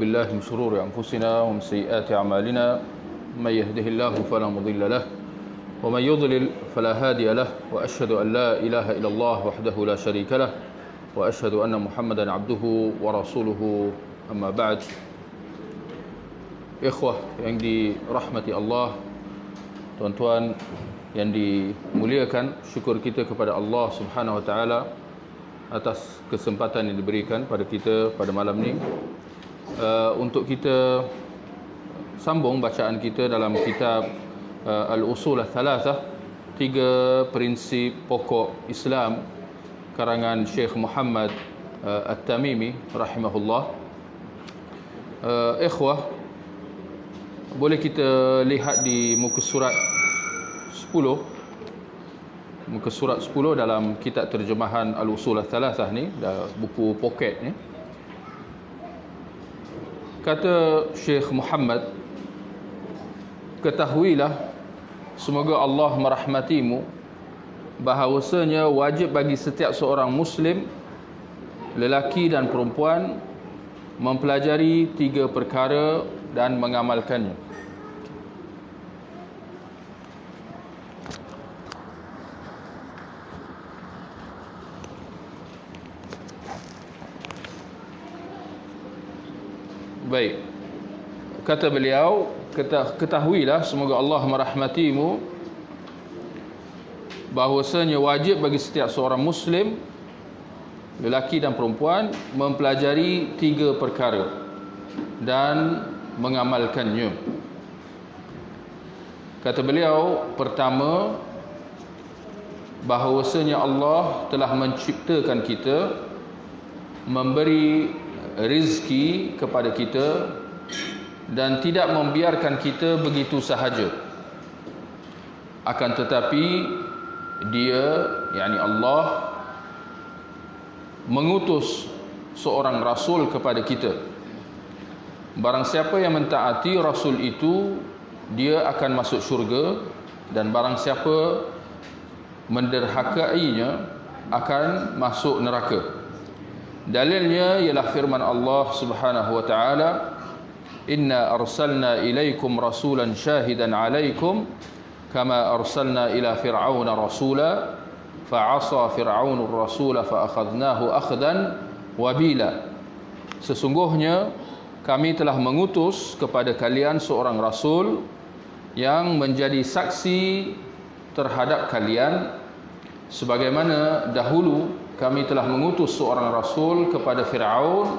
بالله من شرور أنفسنا ومن سيئات أعمالنا من يهده الله فلا مضل له ومن يضلل فلا هادي له وأشهد أن لا إله إلا الله وحده لا شريك له وأشهد أن محمدا عبده ورسوله أما بعد. Ikhwah yang dirahmati Allah, tuan-tuan yang dimuliakan, syukur kita kepada Allah Subhanahu wa taala atas kesempatan yang diberikan pada kita pada malam ni untuk kita sambung bacaan kita dalam kitab Al-Usul Ats-Tsalatsah, 3 prinsip pokok Islam, karangan Syekh Muhammad At-Tamimi rahimahullah. Ikhwah, boleh kita lihat di muka surat 10, muka surat 10 dalam kitab terjemahan Al-Usul Ats-Tsalatsah ni, buku poket ni. Kata Syekh Muhammad, ketahuilah semoga Allah merahmatimu bahawasanya wajib bagi setiap seorang Muslim, lelaki dan perempuan, mempelajari 3 perkara dan mengamalkannya. Baik, kata beliau, ketahuilah semoga Allah merahmatimu bahawasanya wajib bagi setiap seorang Muslim, lelaki dan perempuan, mempelajari 3 perkara dan mengamalkannya. Kata beliau, pertama, bahawasanya Allah telah menciptakan kita, memberi rezeki kepada kita dan tidak membiarkan kita begitu sahaja. Akan tetapi Dia, yakni Allah, mengutus seorang rasul kepada kita. Barang siapa yang mentaati rasul itu, dia akan masuk syurga, dan barang siapa menderhakainya akan masuk neraka. Dalilnya ialah firman Allah Subhanahu wa taala, inna arsalna ilaikum rasulan syahidan alaikum kama arsalna ila fir'auna rasula fa'asa fir'aunur rasula fa'akhadnahu akhdan wabila. Sesungguhnya kami telah mengutus kepada kalian seorang rasul yang menjadi saksi terhadap kalian, sebagaimana dahulu kami telah mengutus seorang rasul kepada Fir'aun,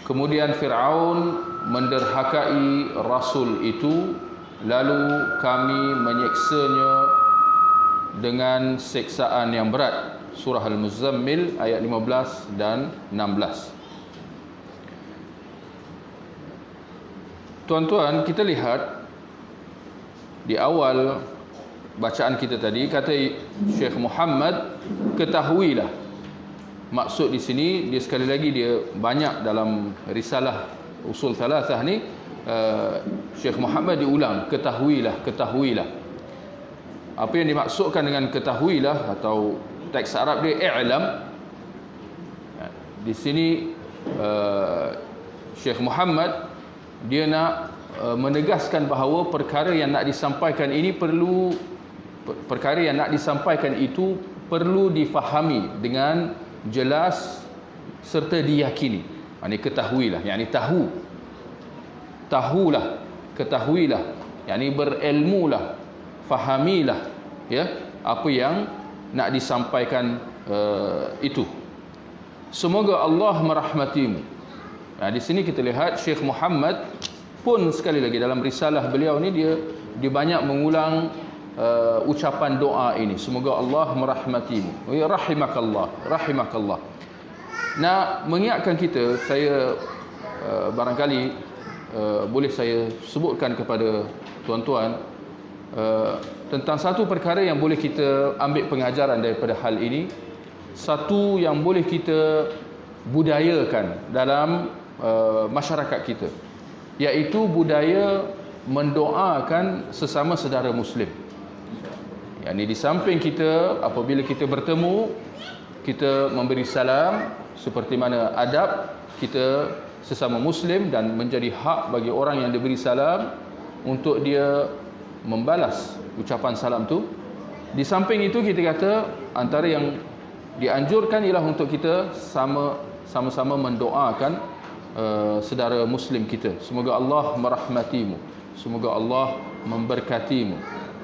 kemudian Fir'aun menderhakai rasul itu, lalu kami menyeksanya dengan seksaan yang berat. Surah Al-Muzammil ayat 15 dan 16. Tuan-tuan, kita lihat di awal bacaan kita tadi, kata Syekh Muhammad, ketahuilah. Maksud di sini, dia sekali lagi, dia banyak dalam risalah Usul Tsalatsah ni, Syekh Muhammad diulang, ketahuilah, ketahuilah. Apa yang dimaksudkan dengan ketahuilah, atau teks Arab dia i'lam. Di sini Syekh Muhammad dia nak menegaskan bahawa perkara yang nak disampaikan ini perkara yang nak disampaikan itu perlu difahami dengan jelas serta diyakini. Ini ketahuilah, yakni tahulah, ketahuilah, yakni berilmulah, fahamilah, ya, apa yang nak disampaikan itu. Semoga Allah merahmatimu. Di sini kita lihat Syekh Muhammad pun sekali lagi dalam risalah beliau ni, dia banyak mengulang ucapan doa ini, semoga Allah merahmatimu, ya rahimakallah, rahimakallah. Nak mengingatkan kita, saya barangkali boleh saya sebutkan kepada tuan-tuan tentang satu perkara yang boleh kita ambil pengajaran daripada hal ini, satu yang boleh kita budayakan dalam masyarakat kita, iaitu budaya mendoakan sesama saudara Muslim. Yang ini di samping kita, apabila kita bertemu, kita memberi salam seperti mana adab kita sesama muslim dan menjadi hak bagi orang yang diberi salam untuk dia membalas ucapan salam tu. Di samping itu kita kata antara yang dianjurkan ialah untuk kita sama-sama mendoakan saudara muslim kita. Semoga Allah merahmatimu, semoga Allah memberkatimu,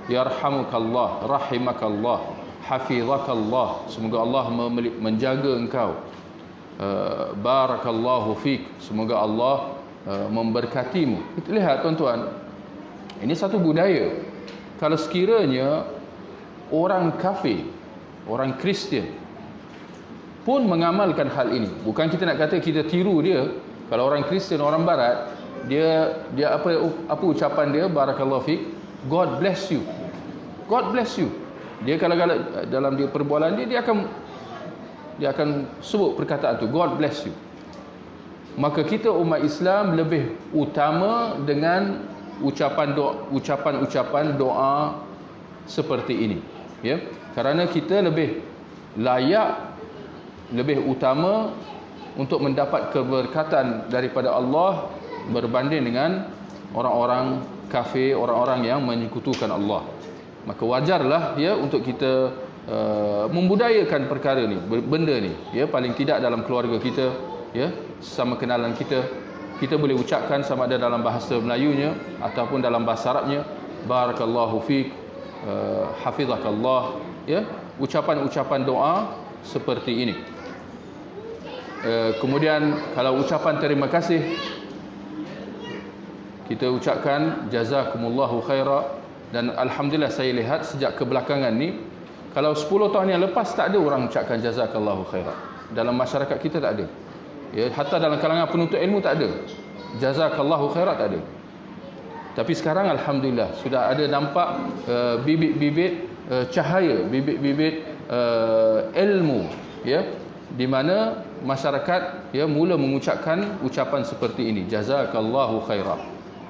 yarhamukallah, rahimakallah, hafizakallah, semoga Allah menjaga engkau, barakallahu fik, semoga Allah memberkatimu. Lihat tuan-tuan, ini satu budaya. Kalau sekiranya orang kafir, orang Kristian pun mengamalkan hal ini, bukan kita nak kata kita tiru dia. Kalau orang Kristian, orang barat, dia apa ucapan dia? Barakallahu fik, God bless you, God bless you. Dia kalau dalam dia perbualan dia akan sebut perkataan tu, God bless you. Maka kita umat Islam lebih utama dengan ucapan-ucapan doa seperti ini, ya, kerana kita lebih layak, lebih utama untuk mendapat keberkatan daripada Allah berbanding dengan orang-orang kafir, orang-orang yang menyekutukan Allah. Maka wajarlah, ya, untuk kita membudayakan perkara ni, benda ni, ya, paling tidak dalam keluarga kita, ya, sama kenalan kita boleh ucapkan sama ada dalam bahasa Melayunya ataupun dalam bahasa Arabnya, barakallahu fik, hafizakallah, ya, ucapan-ucapan doa seperti ini. Kemudian kalau ucapan terima kasih, kita ucapkan jazakumullahu khaira. Dan alhamdulillah saya lihat sejak kebelakangan ni, kalau 10 tahun yang lepas tak ada orang ucapkan jazakallahu khaira. Dalam masyarakat kita tak ada, ya, hatta dalam kalangan penuntut ilmu tak ada jazakallahu khaira, tak ada. Tapi sekarang alhamdulillah sudah ada nampak bibit-bibit cahaya, bibit-bibit ilmu, ya, di mana masyarakat, ya, mula mengucapkan ucapan seperti ini, jazakallahu khaira.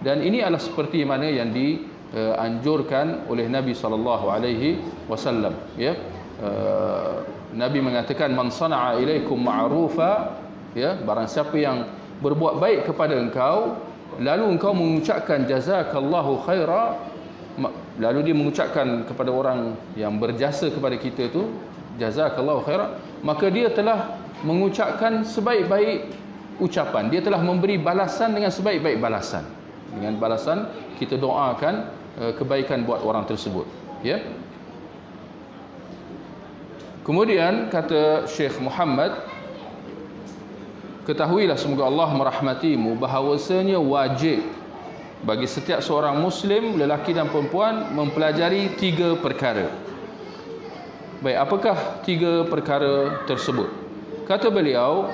Dan ini adalah seperti mana yang dianjurkan oleh Nabi SAW, ya. Nabi mengatakan, man sana'a ilaikum ma'rufa, ya, barang siapa yang berbuat baik kepada engkau lalu engkau mengucapkan jazakallahu khaira, lalu dia mengucapkan kepada orang yang berjasa kepada kita tu jazakallahu khaira, maka dia telah mengucapkan sebaik-baik ucapan, dia telah memberi balasan dengan sebaik-baik balasan. Dengan balasan kita doakan kebaikan buat orang tersebut, ya. Kemudian kata Syekh Muhammad, ketahuilah semoga Allah merahmatimu bahawasanya wajib bagi setiap seorang muslim, lelaki dan perempuan, mempelajari 3 perkara. Baik, apakah 3 perkara tersebut? Kata beliau,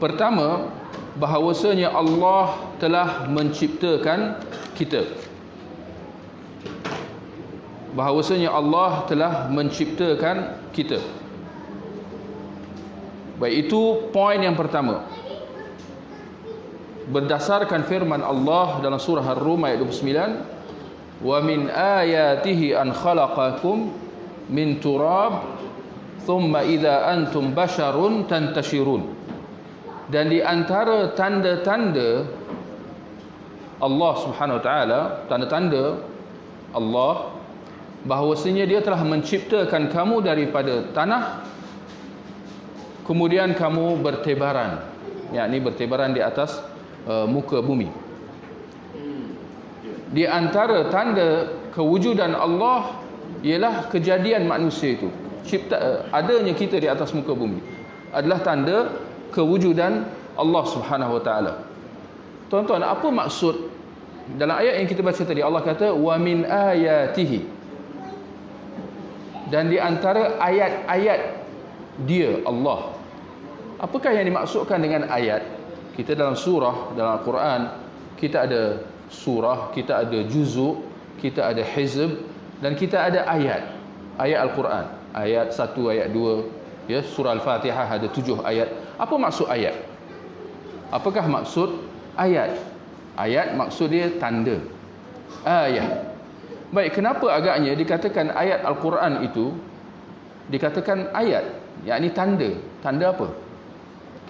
pertama, bahawasanya Allah telah menciptakan kita. Bahawasanya Allah telah menciptakan kita. Baik, itu poin yang pertama. Berdasarkan firman Allah dalam surah Ar-Rum ayat 29, wa min ayatihi an khalaqakum min turab thumma idza antum basharun tantashirun. Dan di antara tanda-tanda Allah Subhanahu wa taala, tanda-tanda Allah bahawasanya dia telah menciptakan kamu daripada tanah, kemudian kamu bertebaran, yakni bertebaran di atas muka bumi. Di antara tanda kewujudan Allah ialah kejadian manusia itu, adanya kita di atas muka bumi adalah tanda kewujudan Allah Subhanahu wa taala. Tuan-tuan, apa maksud dalam ayat yang kita baca tadi? Allah kata wa min ayatihi, dan di antara ayat-ayat dia Allah. Apakah yang dimaksudkan dengan ayat? Kita dalam surah, dalam Al-Quran, kita ada surah, kita ada juzuk, kita ada hizb, dan kita ada ayat. Ayat Al-Quran, ayat 1, ayat 2, ya, surah Al-Fatihah ada 7 ayat. Apa maksud ayat? Apakah maksud ayat? Ayat maksud dia tanda, ayat. Baik, kenapa agaknya dikatakan ayat Al-Quran itu dikatakan ayat, yakni tanda? Tanda apa?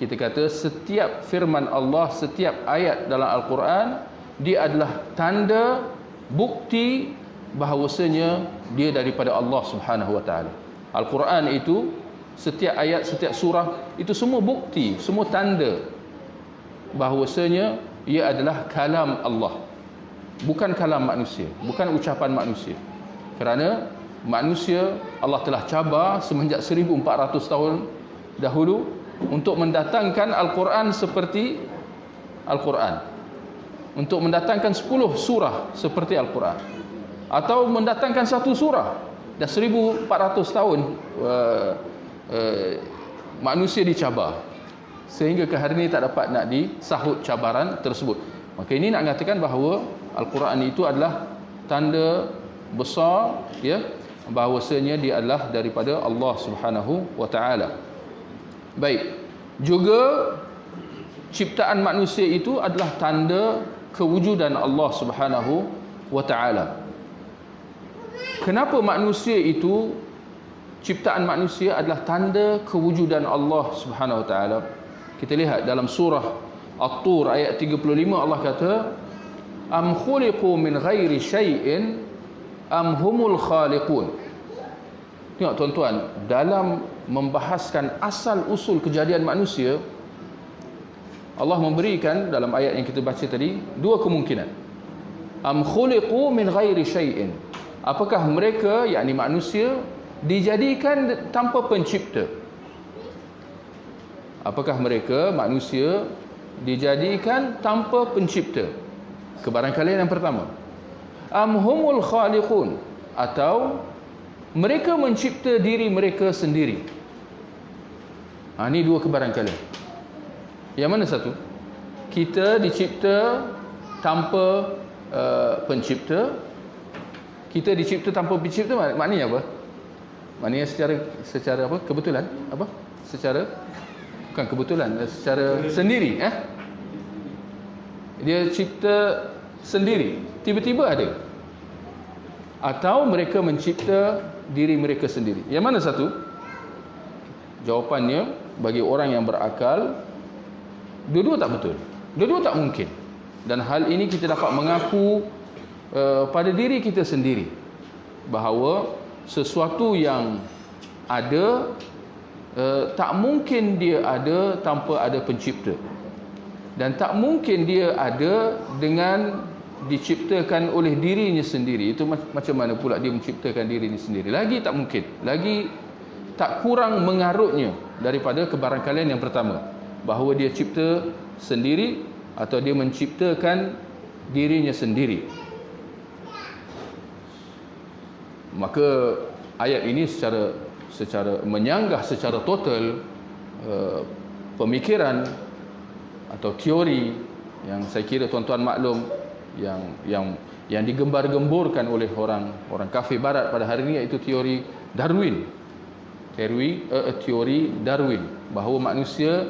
kita kata setiap firman Allah, setiap ayat dalam Al-Quran, dia adalah tanda, bukti bahawasanya dia daripada Allah Subhanahu Wa Taala. Al-Quran itu, setiap ayat, setiap surah, itu semua bukti, semua tanda bahawasanya ia adalah kalam Allah, bukan kalam manusia, bukan ucapan manusia. Kerana manusia Allah telah cabar semenjak 1400 tahun dahulu untuk mendatangkan Al-Quran seperti Al-Quran, untuk mendatangkan 10 surah seperti Al-Quran, atau mendatangkan satu surah. Dah 1400 tahun manusia dicabar, sehingga ke hari ini tak dapat nak disahut cabaran tersebut. Maka ini nak mengatakan bahawa Al-Quran itu adalah tanda besar, ya, bahawasanya dia adalah daripada Allah Subhanahu Wa Taala. Baik, juga ciptaan manusia itu adalah tanda kewujudan Allah Subhanahu Wa Taala. Kenapa manusia itu, ciptaan manusia adalah tanda kewujudan Allah Subhanahu Wa Taala? Kita lihat dalam surah At-Tur ayat 35, Allah kata, am khuliqu min ghairi syai'in am humul khaliqun. Tengok tuan-tuan, dalam membahaskan asal usul kejadian manusia, Allah memberikan dalam ayat yang kita baca tadi dua kemungkinan. Am khuliqu min ghairi syai'in, apakah mereka, yakni manusia, dijadikan tanpa pencipta? Apakah mereka, manusia, dijadikan tanpa pencipta? Kebarangkalian yang pertama. Am humul khaliqun, atau mereka mencipta diri mereka sendiri. Ini dua kebarangkalian. Yang mana satu? Kita dicipta tanpa pencipta. Kita dicipta tanpa pencipta maknanya apa? Maknanya secara apa? Kebetulan? Apa? Secara, bukan kebetulan, secara sendiri, Dia cipta sendiri, tiba-tiba ada. Atau mereka mencipta diri mereka sendiri. Yang mana satu? Jawapannya bagi orang yang berakal, dua-dua tak betul, dua-dua tak mungkin. Dan hal ini kita dapat mengaku pada diri kita sendiri, bahawa sesuatu yang ada tak mungkin dia ada tanpa ada pencipta, dan tak mungkin dia ada dengan diciptakan oleh dirinya sendiri. Itu macam mana pula dia menciptakan dirinya sendiri? Lagi tak mungkin, lagi tak kurang mengarutnya daripada kebarangkalian yang pertama, bahawa dia cipta sendiri atau dia menciptakan dirinya sendiri. Maka ayat ini secara menyanggah secara total pemikiran atau teori yang saya kira tuan-tuan maklum, yang digembar-gemburkan oleh orang kafir barat pada hari ini, iaitu teori Darwin. Teori Darwin, bahawa manusia,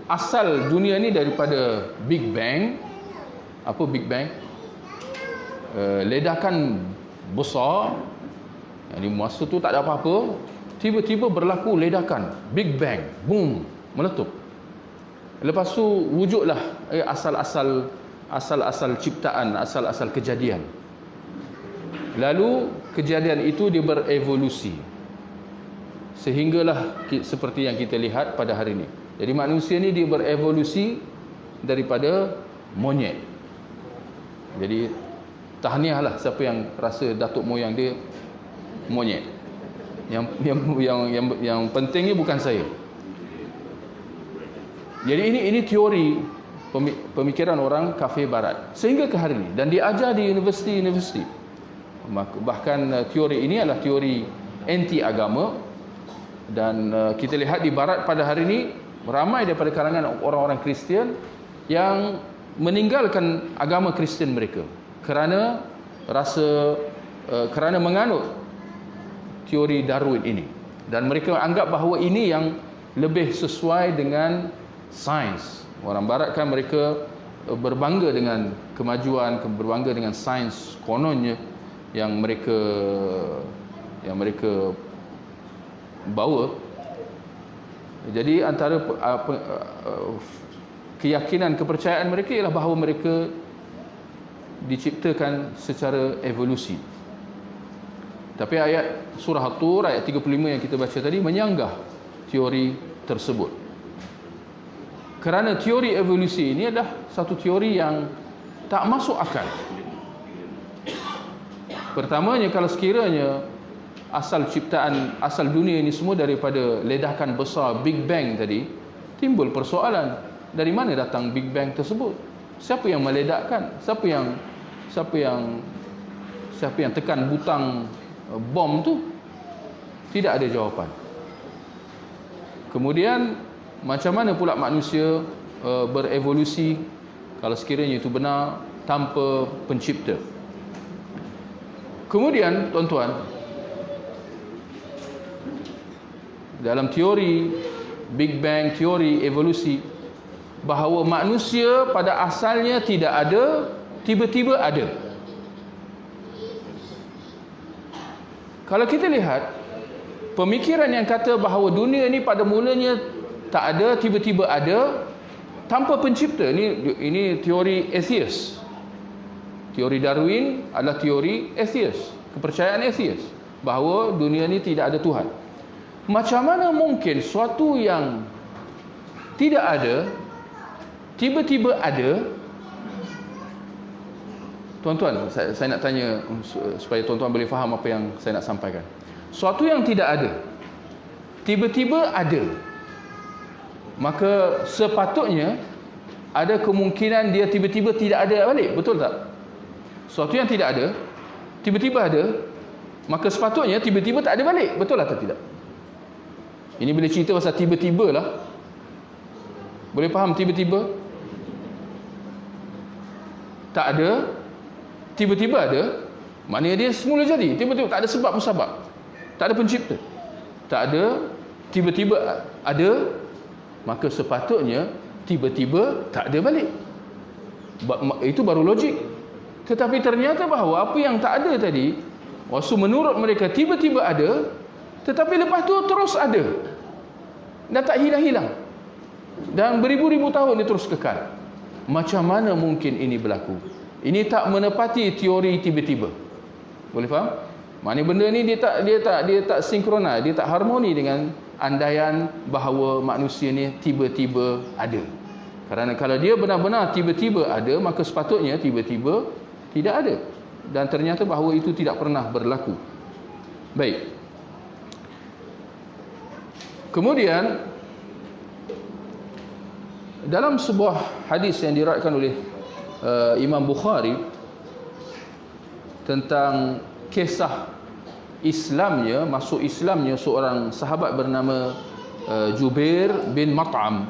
asal dunia ni daripada Big Bang. Apa Big Bang? Ledakan besar. Yang masa tu tak ada apa-apa, tiba-tiba berlaku ledakan, Big Bang, boom, meletup. Lepas tu wujudlah asal-asal ciptaan, asal-asal kejadian. Lalu kejadian itu dia berevolusi, sehinggalah seperti yang kita lihat pada hari ini. Jadi manusia ni dia berevolusi daripada monyet. Jadi tahniahlah siapa yang rasa datuk moyang dia monyet. Yang pentingnya bukan saya. Jadi ini teori pemikiran orang kafir barat sehingga ke hari ini, dan diajar di universiti-universiti. Bahkan teori ini adalah teori anti agama, dan kita lihat di barat pada hari ini ramai daripada kalangan orang-orang Kristian yang meninggalkan agama Kristian mereka kerana kerana menganut teori Darwin ini, dan mereka anggap bahawa ini yang lebih sesuai dengan sains. Orang barat kan mereka berbangga dengan kemajuan, berbangga dengan sains kononnya yang mereka bawa. Jadi antara keyakinan, kepercayaan mereka ialah bahawa mereka diciptakan secara evolusi. Tapi ayat surah At-Tur ayat 35 yang kita baca tadi menyanggah teori tersebut. Kerana teori evolusi ini adalah satu teori yang tak masuk akal. Pertamanya, kalau sekiranya asal ciptaan, asal dunia ini semua daripada ledakan besar Big Bang tadi, timbul persoalan, dari mana datang Big Bang tersebut? Siapa yang meledakkan? Siapa yang tekan butang bom tu? Tidak ada jawapan. Kemudian macam mana pula manusia berevolusi kalau sekiranya itu benar tanpa pencipta? Kemudian tuan-tuan, dalam teori Big Bang, teori evolusi, bahawa manusia pada asalnya tidak ada, tiba-tiba ada. Kalau kita lihat pemikiran yang kata bahawa dunia ini pada mulanya tak ada, tiba-tiba ada tanpa pencipta, ini teori atheist. Teori Darwin adalah teori atheist, kepercayaan atheist, bahawa dunia ini tidak ada Tuhan. Macam mana mungkin suatu yang tidak ada tiba-tiba ada? Tuan-tuan, saya nak tanya supaya tuan-tuan boleh faham apa yang saya nak sampaikan. Suatu yang tidak ada tiba-tiba ada, maka sepatutnya ada kemungkinan dia tiba-tiba tidak ada balik, betul tak? Suatu yang tidak ada tiba-tiba ada, maka sepatutnya tiba-tiba tak ada balik, betul atau tidak? Ini bila cerita pasal tiba-tiba lah, boleh faham? Tiba-tiba tak ada, tiba-tiba ada, maknanya dia semula jadi, tiba-tiba tak ada sebab musabab, tak ada pencipta. Tak ada, tiba-tiba ada, maka sepatutnya tiba-tiba tak ada balik. Itu baru logik. Tetapi ternyata bahawa apa yang tak ada tadi, menurut mereka tiba-tiba ada, tetapi lepas tu terus ada dan tak hilang-hilang, dan beribu-ribu tahun dia terus kekal. Macam mana mungkin ini berlaku? Ini tak menepati teori tiba-tiba. Boleh faham? Maknanya benda ni dia tak sinkronis, dia tak harmoni dengan andaian bahawa manusia ni tiba-tiba ada. Kerana kalau dia benar-benar tiba-tiba ada, maka sepatutnya tiba-tiba tidak ada. Dan ternyata bahawa itu tidak pernah berlaku. Baik. Kemudian dalam sebuah hadis yang diriwayatkan oleh Imam Bukhari tentang kisah masuk Islamnya seorang sahabat bernama Jubair bin Mut'am.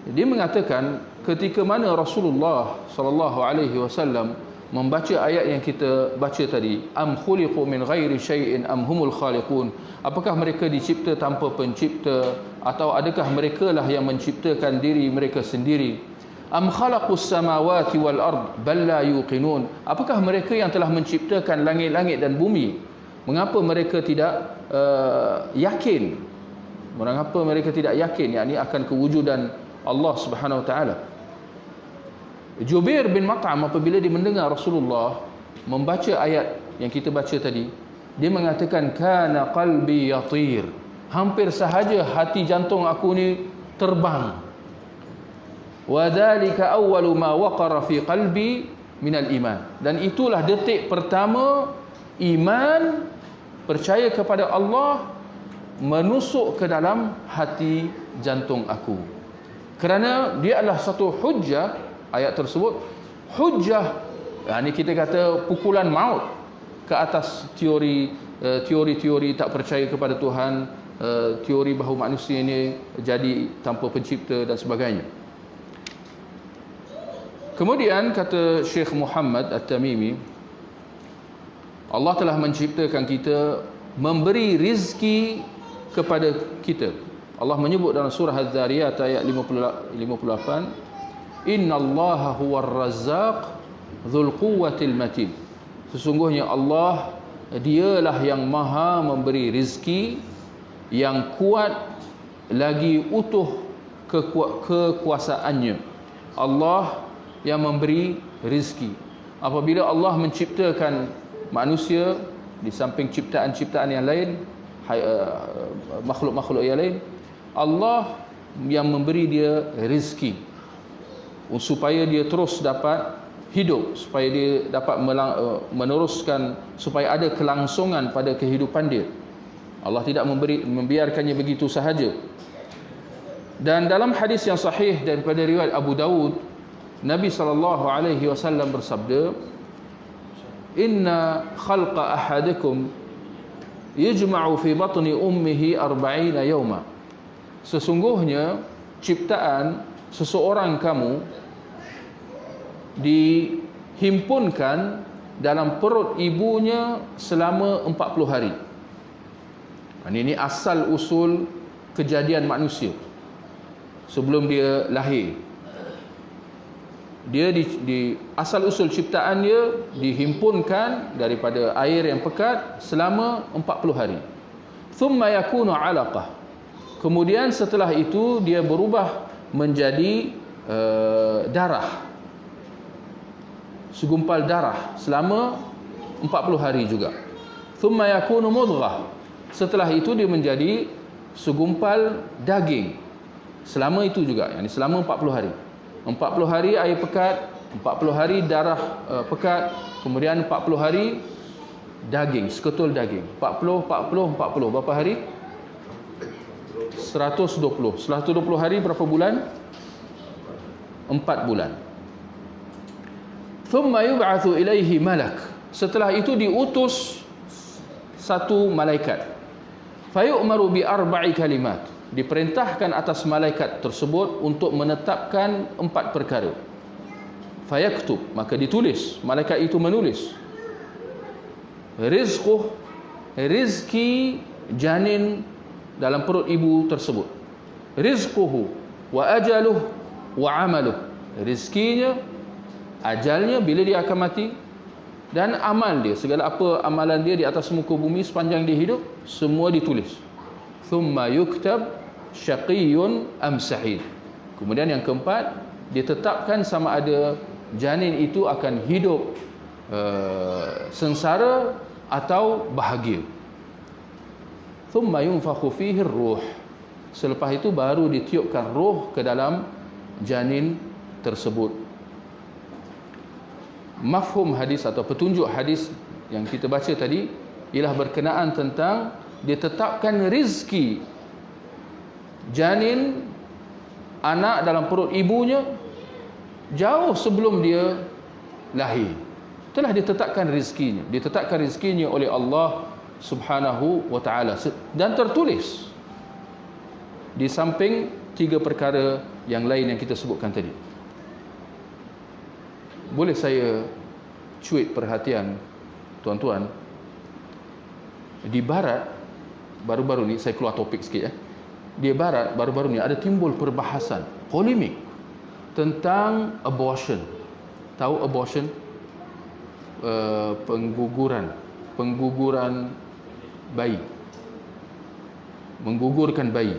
Dia mengatakan ketika mana Rasulullah sallallahu alaihi wasallam membaca ayat yang kita baca tadi, am khuliqu min ghairi syai'in am humul khaliqun, apakah mereka dicipta tanpa pencipta, atau adakah mereka lah yang menciptakan diri mereka sendiri? Am khalaqus samawati wal ard bal la yuqinun, apakah mereka yang telah menciptakan langit-langit dan bumi, mengapa mereka tidak yakin? Mengapa mereka tidak yakin, yakni akan kewujudan Allah Subhanahu wa taala? Jubair bin Mut'am apabila dia mendengar Rasulullah membaca ayat yang kita baca tadi, dia mengatakan kana qalbi yatir, hampir sahaja hati jantung aku ni terbang. Wa dzalika awwalu ma waqara fi qalbi minal iman, dan itulah detik pertama iman, percaya kepada Allah, menusuk ke dalam hati jantung aku. Kerana dia adalah satu hujjah, ayat tersebut hujjah, ini kita kata pukulan maut ke atas teori-teori tak percaya kepada Tuhan, teori bahawa manusia ini jadi tanpa pencipta dan sebagainya. Kemudian kata Syekh Muhammad At-Tamimi, Allah telah menciptakan kita, memberi rizki kepada kita. Allah menyebut dalam surah Az-Zariyat ayat 58, innallaha huwar razzaq dzul quwwatil matin, sesungguhnya Allah dialah yang maha memberi rizki, yang kuat lagi utuh kekuasaannya. Allah yang memberi rizki. Apabila Allah menciptakan manusia, di samping ciptaan-ciptaan yang lain, makhluk-makhluk yang lain, Allah yang memberi dia rizki supaya dia terus dapat hidup, supaya dia dapat meneruskan, supaya ada kelangsungan pada kehidupan dia. Allah tidak membiarkannya begitu sahaja. Dan dalam hadis yang sahih daripada riwayat Abu Dawud, Nabi SAW bersabda, "Inna khalqa ahadikum yajma'u fi batni ummihi 40 yawma." Sesungguhnya ciptaan seseorang kamu dihimpunkan dalam perut ibunya selama 40 hari. Ini asal usul kejadian manusia sebelum dia lahir. Dia di asal usul ciptaan dia dihimpunkan daripada air yang pekat selama 40 hari. Thumma yakunu 'alaqah. Kemudian setelah itu dia berubah menjadi darah, segumpal darah selama 40 hari juga. Thumma yakunu mudghah. Setelah itu dia menjadi segumpal daging selama itu juga, yakni selama 40 hari. 40 hari air pekat, 40 hari darah pekat, kemudian 40 hari daging, seketul daging. 40 berapa hari? 120. 120 hari berapa bulan? 4 bulan. Thumma yub'atsu ilaihi malak. Setelah itu diutus satu malaikat. Fayu'maru bi arba'i kalimat. Diperintahkan atas malaikat tersebut untuk menetapkan 4 perkara. Fayaktub, maka ditulis, malaikat itu menulis. Rizquh, rizki janin dalam perut ibu tersebut. Rizquhu wa ajaluh wa amaluh. Rizkinya, ajalnya bila dia akan mati, dan amal dia, segala apa amalan dia di atas muka bumi sepanjang dia hidup, semua ditulis. Thumma yuktab syaqiyun am sa'id. Kemudian yang keempat, ditetapkan sama ada janin itu akan hidup sengsara atau bahagia. Thumma yunfakhu fihi ruh. Selepas itu baru ditiupkan roh ke dalam janin tersebut. Mafhum hadis atau petunjuk hadis yang kita baca tadi ialah berkenaan tentang ditetapkan rizki janin anak dalam perut ibunya jauh sebelum dia lahir. Telah ditetapkan rizkinya, ditetapkan rizkinya oleh Allah Subhanahu wa ta'ala, dan tertulis di samping 3 perkara yang lain yang kita sebutkan tadi. Boleh saya cuit perhatian tuan-tuan, di barat baru-baru ni, saya keluar topik sikit di barat baru-baru ni ada timbul perbahasan, polemik tentang abortion. Tahu abortion? Pengguguran bayi, menggugurkan bayi.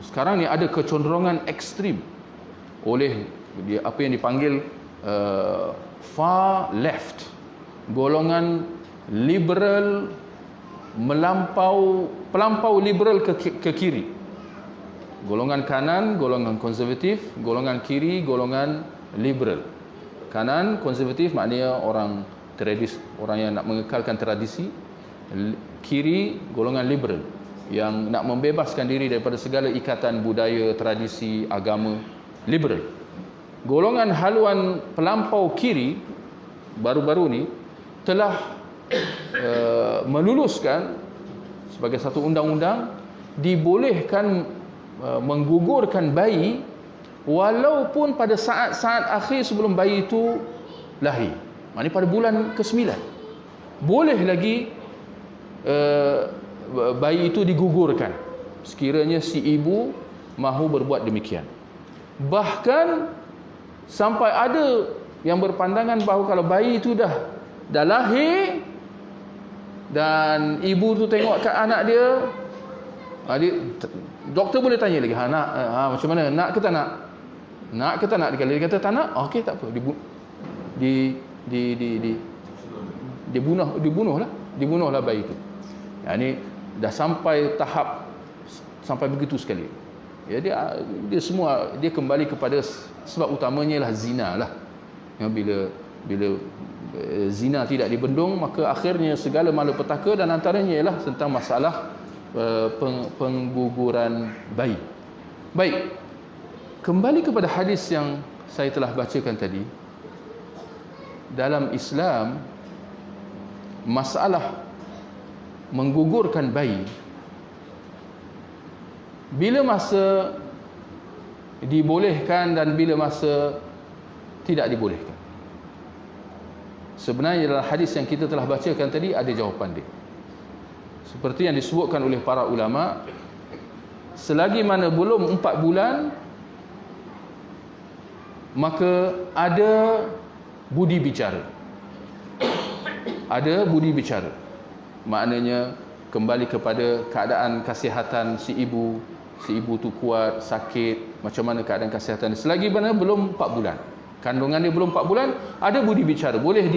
Sekarang ni ada kecenderungan ekstrim oleh apa yang dipanggil far left, golongan liberal, pelampau liberal ke kiri. Golongan kanan, golongan konservatif, golongan kiri, golongan liberal. Kanan, konservatif maknanya orang yang nak mengekalkan tradisi. Kiri, golongan liberal yang nak membebaskan diri daripada segala ikatan budaya, tradisi, agama, liberal. Golongan haluan pelampau kiri baru-baru ni telah meluluskan sebagai satu undang-undang dibolehkan menggugurkan bayi walaupun pada saat-saat akhir sebelum bayi itu lahir. Maksudnya pada bulan ke-9 boleh lagi bayi itu digugurkan sekiranya si ibu mahu berbuat demikian. Bahkan sampai ada yang berpandangan bahawa kalau bayi itu dah lahir dan ibu tu tengok kat anak dia, Doktor boleh tanya lagi, nak, macam mana, nak ke tak nak? Nak ke tak nak? Kalau dia kata tak nak, okey, tak apa, dibunuhlah bayi itu. Dah sampai tahap sampai begitu sekali. Ya, dia semua dia kembali kepada sebab utamanya lah zina lah. Ya, bila zina tidak dibendung, maka akhirnya segala malapetaka, dan antaranya ialah tentang masalah pengguguran bayi. Baik, kembali kepada hadis yang saya telah bacakan tadi. Dalam Islam, masalah menggugurkan bayi, bila masa dibolehkan dan bila masa tidak dibolehkan. Sebenarnya dalam hadis yang kita telah bacakan tadi ada jawapan dia. Seperti yang disebutkan oleh para ulama, selagi mana belum 4 bulan, maka ada budi bicara. Ada budi bicara. Maknanya kembali kepada keadaan kesihatan si ibu. Si ibu tu kuat, sakit, macam mana keadaan kesihatan. Selagi mana belum 4 bulan. Kandungan dia belum 4 bulan, ada budi bicara. Boleh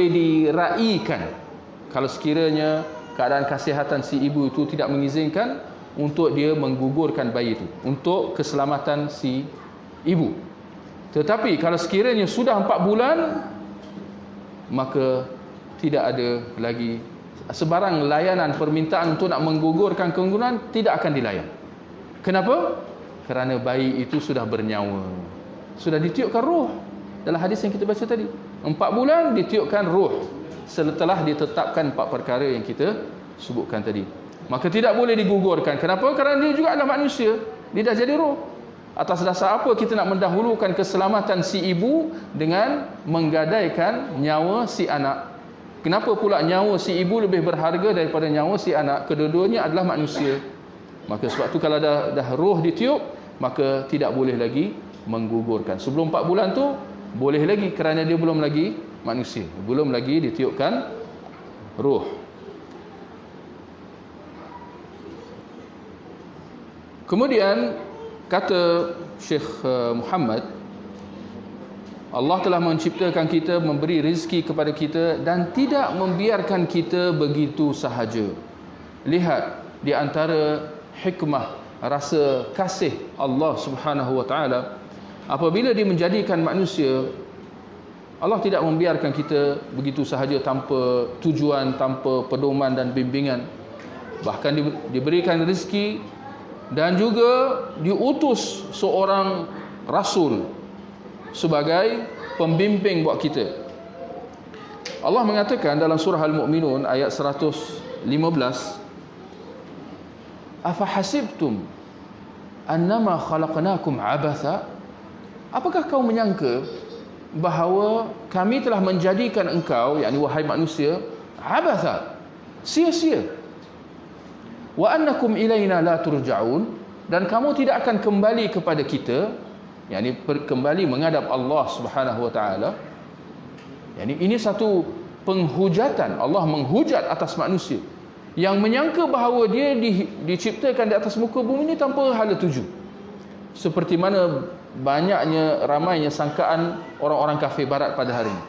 diraikan. Kalau sekiranya keadaan kesihatan si ibu itu tidak mengizinkan untuk dia menggugurkan bayi itu, untuk keselamatan si ibu. Tetapi kalau sekiranya sudah 4 bulan, maka tidak ada lagi sebarang layanan permintaan untuk nak menggugurkan kandungan, tidak akan dilayan. Kenapa? Kerana bayi itu sudah bernyawa, sudah ditiupkan roh. Dalam hadis yang kita baca tadi, 4 bulan ditiupkan roh setelah ditetapkan 4 perkara yang kita sebutkan tadi. Maka tidak boleh digugurkan. Kenapa? Kerana dia juga adalah manusia, dia dah jadi roh. Atas dasar apa kita nak mendahulukan keselamatan si ibu dengan menggadaikan nyawa si anak? Kenapa pula nyawa si ibu lebih berharga daripada nyawa si anak? Kedua-duanya adalah manusia. Maka sebab tu kalau dah roh ditiup, maka tidak boleh lagi menggugurkan. Sebelum 4 bulan tu boleh lagi, kerana dia belum lagi manusia, belum lagi ditiupkan roh. Kemudian kata Syekh Muhammad, Allah telah menciptakan kita, memberi rezeki kepada kita dan tidak membiarkan kita begitu sahaja. Lihat di antara hikmah, rasa kasih Allah Subhanahu wa taala, apabila dia menjadikan manusia, Allah tidak membiarkan kita begitu sahaja tanpa tujuan, tanpa pedoman dan bimbingan. Bahkan diberikan rezeki dan juga diutus seorang rasul sebagai pembimbing buat kita. Allah mengatakan dalam surah Al-Mu'minun ayat 115, "Afahasibtum annama khalaqnakum abatha?" Apakah kau menyangka bahawa kami telah menjadikan engkau, yakni wahai manusia, abatha, sia-sia, wa annakum ilaina la turja'un, dan kamu tidak akan kembali kepada kita, yakni kembali menghadap Allah Subhanahu wa taala. Yakni ini satu penghujatan. Allah menghujat atas manusia yang menyangka bahawa dia diciptakan di atas muka bumi ini tanpa hala tuju. Seperti mana ramainya sangkaan orang-orang kafir barat pada hari ini.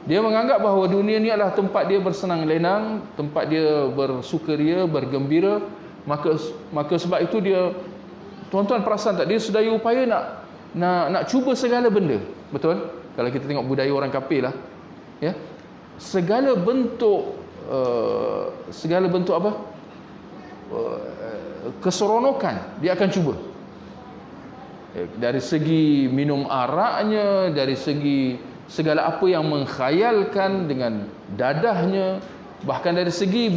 Dia menganggap bahawa dunia ni adalah tempat dia bersenang lenang, tempat dia bersukaria, bergembira. Maka sebab itu dia, tuan-tuan perasan tak, dia sedaya upaya nak cuba segala benda. Betul? Kalau kita tengok budaya orang kafir lah, ya, segala bentuk apa, keseronokan dia akan cuba. Dari segi minum araknya, dari segi segala apa yang mengkhayalkan dengan dadahnya, bahkan dari segi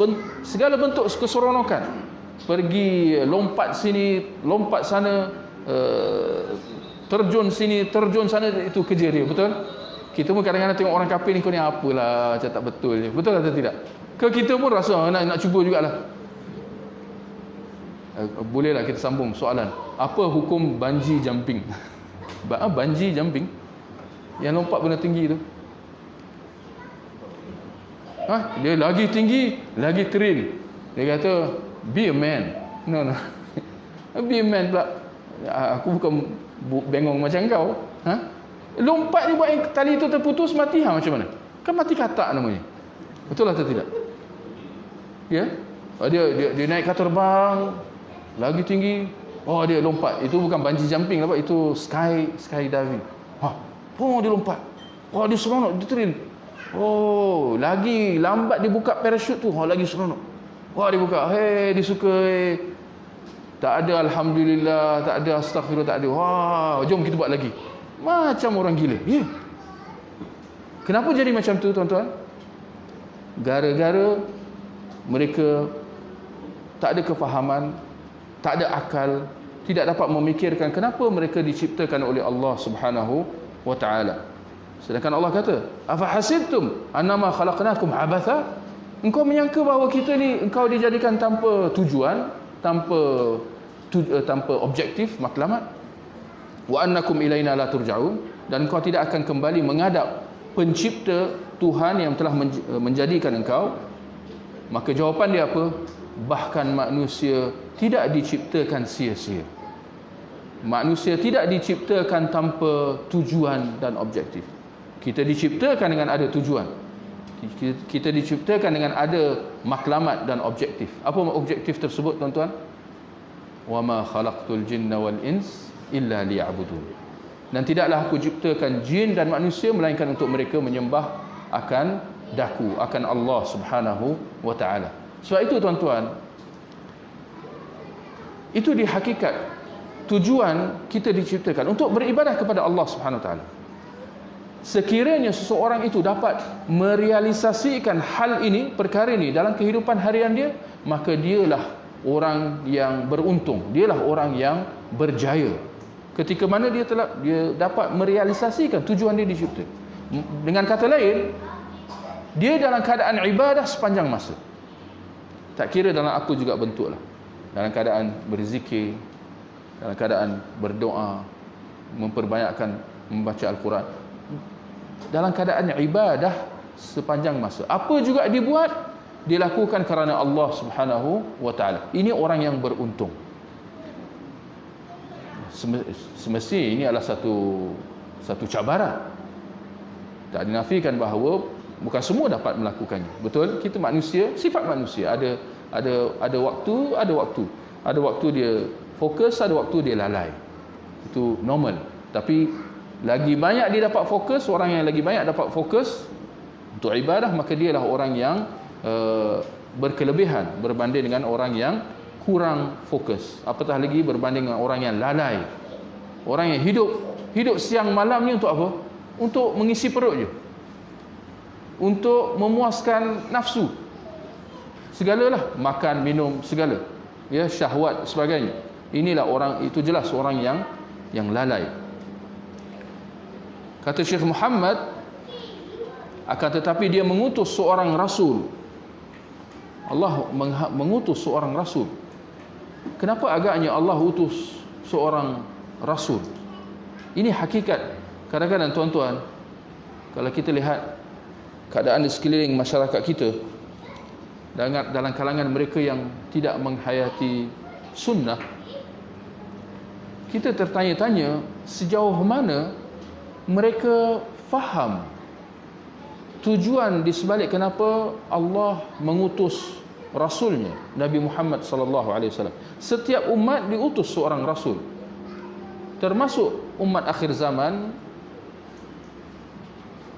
segala bentuk keseronokan, pergi lompat sini, lompat sana, terjun sini, terjun sana, itu kerja dia. Betul? Kita pun kadang-kadang tengok orang kafir ni, kau ni apalah, macam tak betul je. Betul atau tidak? Kita pun rasa nak cuba jugalah. Bolehlah kita sambung soalan. Apa hukum bungee jumping? Bungee jumping? Yang lompat benda tinggi tu. Dia lagi tinggi, lagi thrill. Dia kata Be a man. No. Be a man pula. Aku bukan bengong macam kau. Lompat ni buat tali itu terputus, mati macam mana? Kan mati katak namanya. Betul atau tidak? Ya. Dia naik kapal terbang lagi tinggi. Dia lompat. Itu bukan bungee jumping lah, itu skydiving. Dia lompat. Dia seronok, dia thrill. Lagi lambat dia buka parachute tu, lagi seronok. Dia buka. Dia suka. Tak ada alhamdulillah, tak ada astagfirullah, tak ada. Jom kita buat lagi. Macam orang gila. Kenapa jadi macam tu, tuan-tuan? Gara-gara mereka tak ada kefahaman, tak ada akal, tidak dapat memikirkan kenapa mereka diciptakan oleh Allah Subhanahu wa taala. Sedangkan Allah kata, "Afa hasibtum annama khalaqnakum abatha?" Engkau menyangka bahawa kita ni engkau dijadikan tanpa tujuan, tanpa objektif, matlamat. Wa annakum ilaina la turja'un, dan engkau tidak akan kembali menghadap pencipta Tuhan yang telah menjadikan engkau. Maka jawapan dia apa? Bahkan manusia tidak diciptakan sia-sia. Manusia tidak diciptakan tanpa tujuan dan objektif. Kita diciptakan dengan ada tujuan. Kita diciptakan dengan ada maklamat dan objektif. Apa objektif tersebut, tuan-tuan? Wa ma khalaqtul jinna wal ins illa liya'budun. Dan tidaklah aku ciptakan jin dan manusia melainkan untuk mereka menyembah akan daku, akan Allah Subhanahu wa taala. Sebab itu, tuan-tuan, itu di hakikat tujuan kita diciptakan untuk beribadah kepada Allah Subhanahu wa taala. Sekiranya seseorang itu dapat merealisasikan hal ini, perkara ini dalam kehidupan harian dia, maka dialah orang yang beruntung, dialah orang yang berjaya. Ketika mana dia dapat merealisasikan tujuan dia dicipta. Dengan kata lain, dia dalam keadaan ibadah sepanjang masa. Tak kira dalam apa juga bentuklah. Dalam keadaan berzikir, dalam keadaan berdoa, memperbanyakkan membaca Al-Quran, dalam keadaan ibadah sepanjang masa. Apa juga dibuat, dilakukan kerana Allah Subhanahu wa taala. Ini orang yang beruntung. Semestinya ini adalah satu cabaran. Tak dinafikan bahawa bukan semua dapat melakukannya. Betul, kita manusia, sifat manusia, ada waktu dia fokus, ada waktu dia lalai. Itu normal. Tapi lagi banyak dia dapat fokus, orang yang lagi banyak dapat fokus untuk ibadah, maka dialah orang yang berkelebihan berbanding dengan orang yang kurang fokus. Apatah lagi berbanding dengan orang yang lalai. Orang yang hidup siang malam ni untuk apa? Untuk mengisi perut je, untuk memuaskan nafsu, segalalah, makan, minum, segala, ya, syahwat sebagainya. Inilah orang, itu jelas orang yang lalai. Kata Syekh Muhammad, akan tetapi dia mengutus seorang rasul. Allah mengutus seorang rasul. Kenapa agaknya Allah utus seorang rasul? Ini hakikat. Kadang-kadang, tuan-tuan, kalau kita lihat keadaan di sekeliling masyarakat kita, dalam kalangan mereka yang tidak menghayati sunnah, kita tertanya-tanya sejauh mana mereka faham tujuan di sebalik kenapa Allah mengutus rasulnya, Nabi Muhammad sallallahu alaihi wasallam. Setiap umat diutus seorang rasul, termasuk umat akhir zaman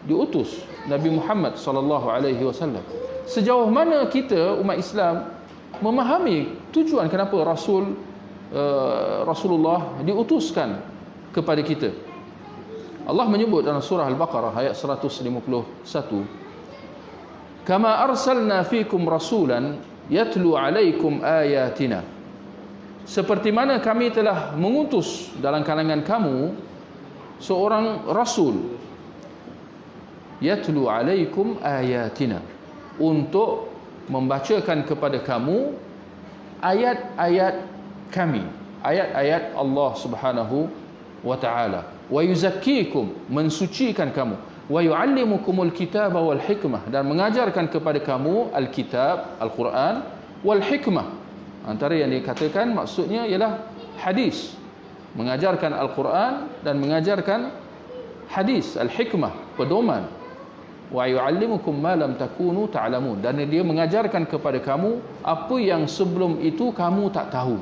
diutus Nabi Muhammad sallallahu alaihi wasallam. Sejauh mana kita umat Islam memahami tujuan kenapa Rasulullah diutuskan kepada kita? Allah menyebut dalam surah Al-Baqarah ayat 151, "Kama arsalna fikum rasulan yatlu alaikum ayatina." Seperti mana kami telah mengutus dalam kalangan kamu seorang rasul, yatlu alaikum ayatina, untuk membacakan kepada kamu ayat-ayat kami, ayat-ayat Allah Subhanahu wa taala, wa yuzakkikum, mensucikan kamu, wa yuallimukumul kitaba wal hikmah, dan mengajarkan kepada kamu alkitab, Al-Quran, wal hikmah, Antara yang dikatakan maksudnya ialah hadis, mengajarkan Al-Quran dan mengajarkan hadis, al-hikmah, pedoman. Wa yu'allimukum ma lam takunu ta'lamun, dan dia mengajarkan kepada kamu apa yang sebelum itu kamu tak tahu.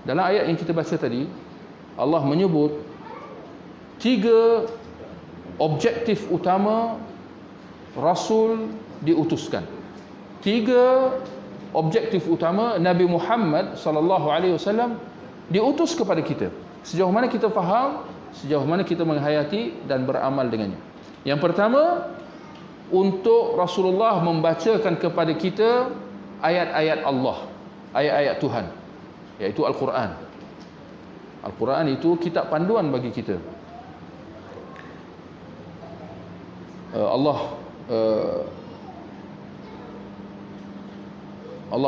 Dalam ayat yang kita baca tadi, Allah menyebut 3 objektif utama Rasul diutuskan. 3 objektif utama Nabi Muhammad sallallahu alaihi wasallam diutus kepada kita. Sejauh mana kita faham, sejauh mana kita menghayati dan beramal dengannya. Yang pertama, untuk Rasulullah membacakan kepada kita ayat-ayat Allah, ayat-ayat Tuhan, iaitu Al-Quran. Al-Quran itu kitab panduan bagi kita. Allah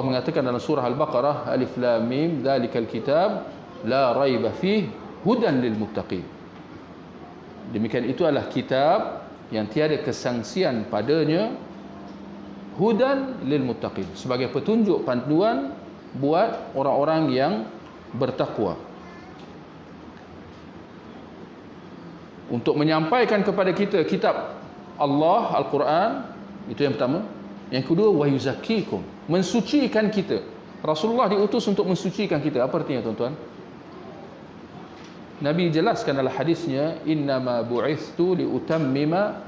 mengatakan dalam surah Al-Baqarah, Alif Lam Mim, dzalikal kitab la raiba fihi hudan lil muttaqin. Demikian itu adalah kitab yang tiada kesangsian padanya, hudan lil muttaqin, sebagai petunjuk panduan buat orang-orang yang bertakwa. Untuk menyampaikan kepada kita kitab Allah, Al-Quran, itu yang pertama. Yang kedua, wa yuzakkikum, mensucikan kita. Rasulullah diutus untuk mensucikan kita. Apa artinya, tuan-tuan? Nabi jelaskan dalam hadisnya, innama bu'ithtu liutammima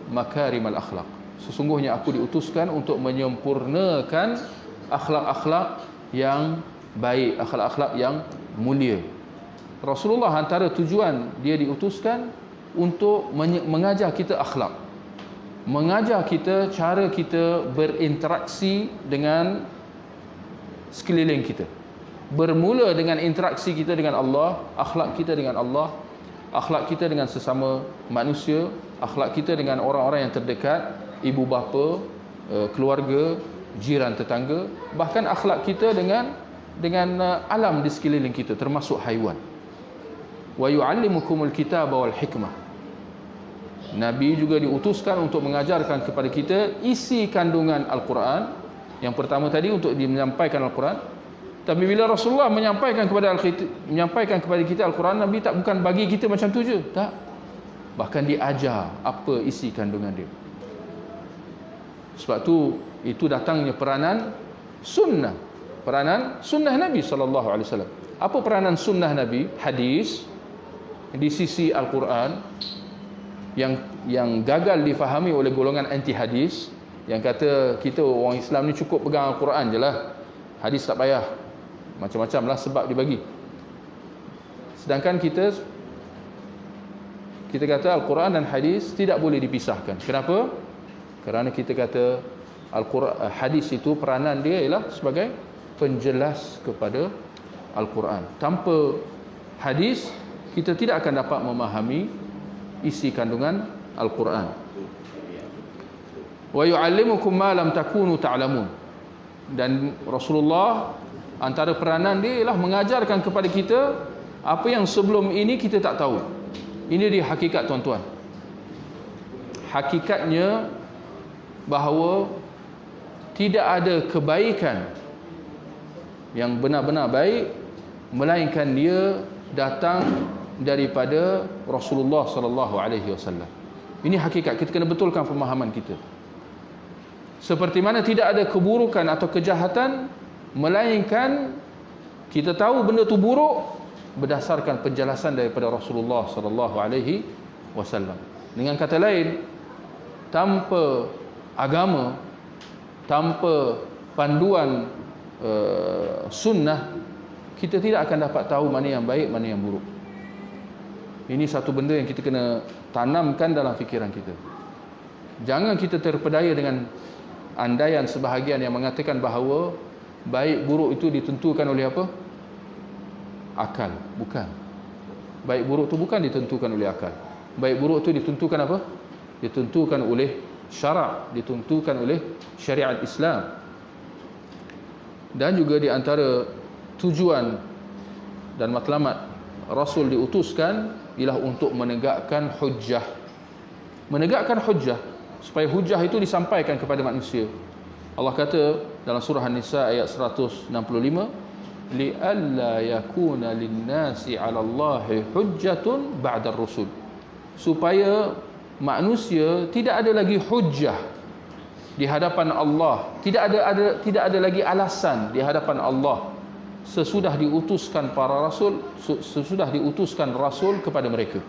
makarimal akhlaq. Sesungguhnya aku diutuskan untuk menyempurnakan akhlak-akhlak yang baik, akhlak-akhlak yang mulia. Rasulullah antara tujuan dia diutuskan untuk mengajar kita akhlak, mengajar kita cara kita berinteraksi dengan sekeliling kita. Bermula dengan interaksi kita dengan Allah, akhlak kita dengan Allah, akhlak kita dengan sesama manusia, akhlak kita dengan orang-orang yang terdekat, ibu bapa, keluarga, jiran tetangga, bahkan akhlak kita dengan alam di sekeliling kita, termasuk haiwan. Wa yu'allimukumul kitaba wal hikmah. Nabi juga diutuskan untuk mengajarkan kepada kita isi kandungan Al-Quran. Yang pertama tadi untuk menyampaikan Al-Quran. Tapi bila Rasulullah menyampaikan kepada kita Al-Quran, Nabi bukan bagi kita macam tu je, tak. Bahkan dia ajar apa isi kandungan dia. Sebab tu itu datangnya peranan sunnah Nabi sallallahu alaihi wasallam. Apa peranan sunnah Nabi? Hadis di sisi Al-Quran yang gagal difahami oleh golongan anti hadis, yang kata kita orang Islam ni cukup pegang Al-Quran je lah, hadis tak payah, macam-macam lah sebab dibagi. Sedangkan kita kata Al-Quran dan hadis tidak boleh dipisahkan. Kenapa? Kerana kita kata Al-Quran, hadis itu peranan dia ialah sebagai penjelas kepada Al-Quran. Tanpa hadis kita tidak akan dapat memahami isi kandungan Al-Quran. Wa yu'allimukum ma lam takunu ta'lamun. Dan Rasulullah antara peranan dia ialah mengajarkan kepada kita apa yang sebelum ini kita tak tahu. Ini dia hakikat, tuan-tuan. Hakikatnya bahawa tidak ada kebaikan yang benar-benar baik melainkan dia datang daripada Rasulullah sallallahu alaihi wasallam. Ini hakikat, kita kena betulkan pemahaman kita. Seperti mana tidak ada keburukan atau kejahatan melainkan kita tahu benda tu buruk berdasarkan penjelasan daripada Rasulullah sallallahu alaihi wasallam. Dengan kata lain, tanpa agama, tanpa panduan sunnah, kita tidak akan dapat tahu mana yang baik, mana yang buruk. Ini satu benda yang kita kena tanamkan dalam fikiran kita. Jangan kita terpedaya dengan andaian sebahagian yang mengatakan bahawa baik buruk itu ditentukan oleh apa? Akal. Bukan. Baik buruk itu bukan ditentukan oleh akal. Baik buruk itu ditentukan apa? Ditentukan oleh syarak, ditentukan oleh syariat Islam. Dan juga di antara tujuan dan matlamat Rasul diutuskan ialah untuk menegakkan hujjah. Menegakkan hujjah supaya hujjah itu disampaikan kepada manusia. Allah kata dalam surah An-Nisa ayat 165, li'alla yakuna lin-nasi 'ala Allahi hujjatun ba'da ar-rusul, supaya manusia tidak ada lagi hujjah di hadapan Allah, tidak ada lagi alasan di hadapan Allah sesudah diutuskan para rasul, sesudah diutuskan rasul kepada mereka.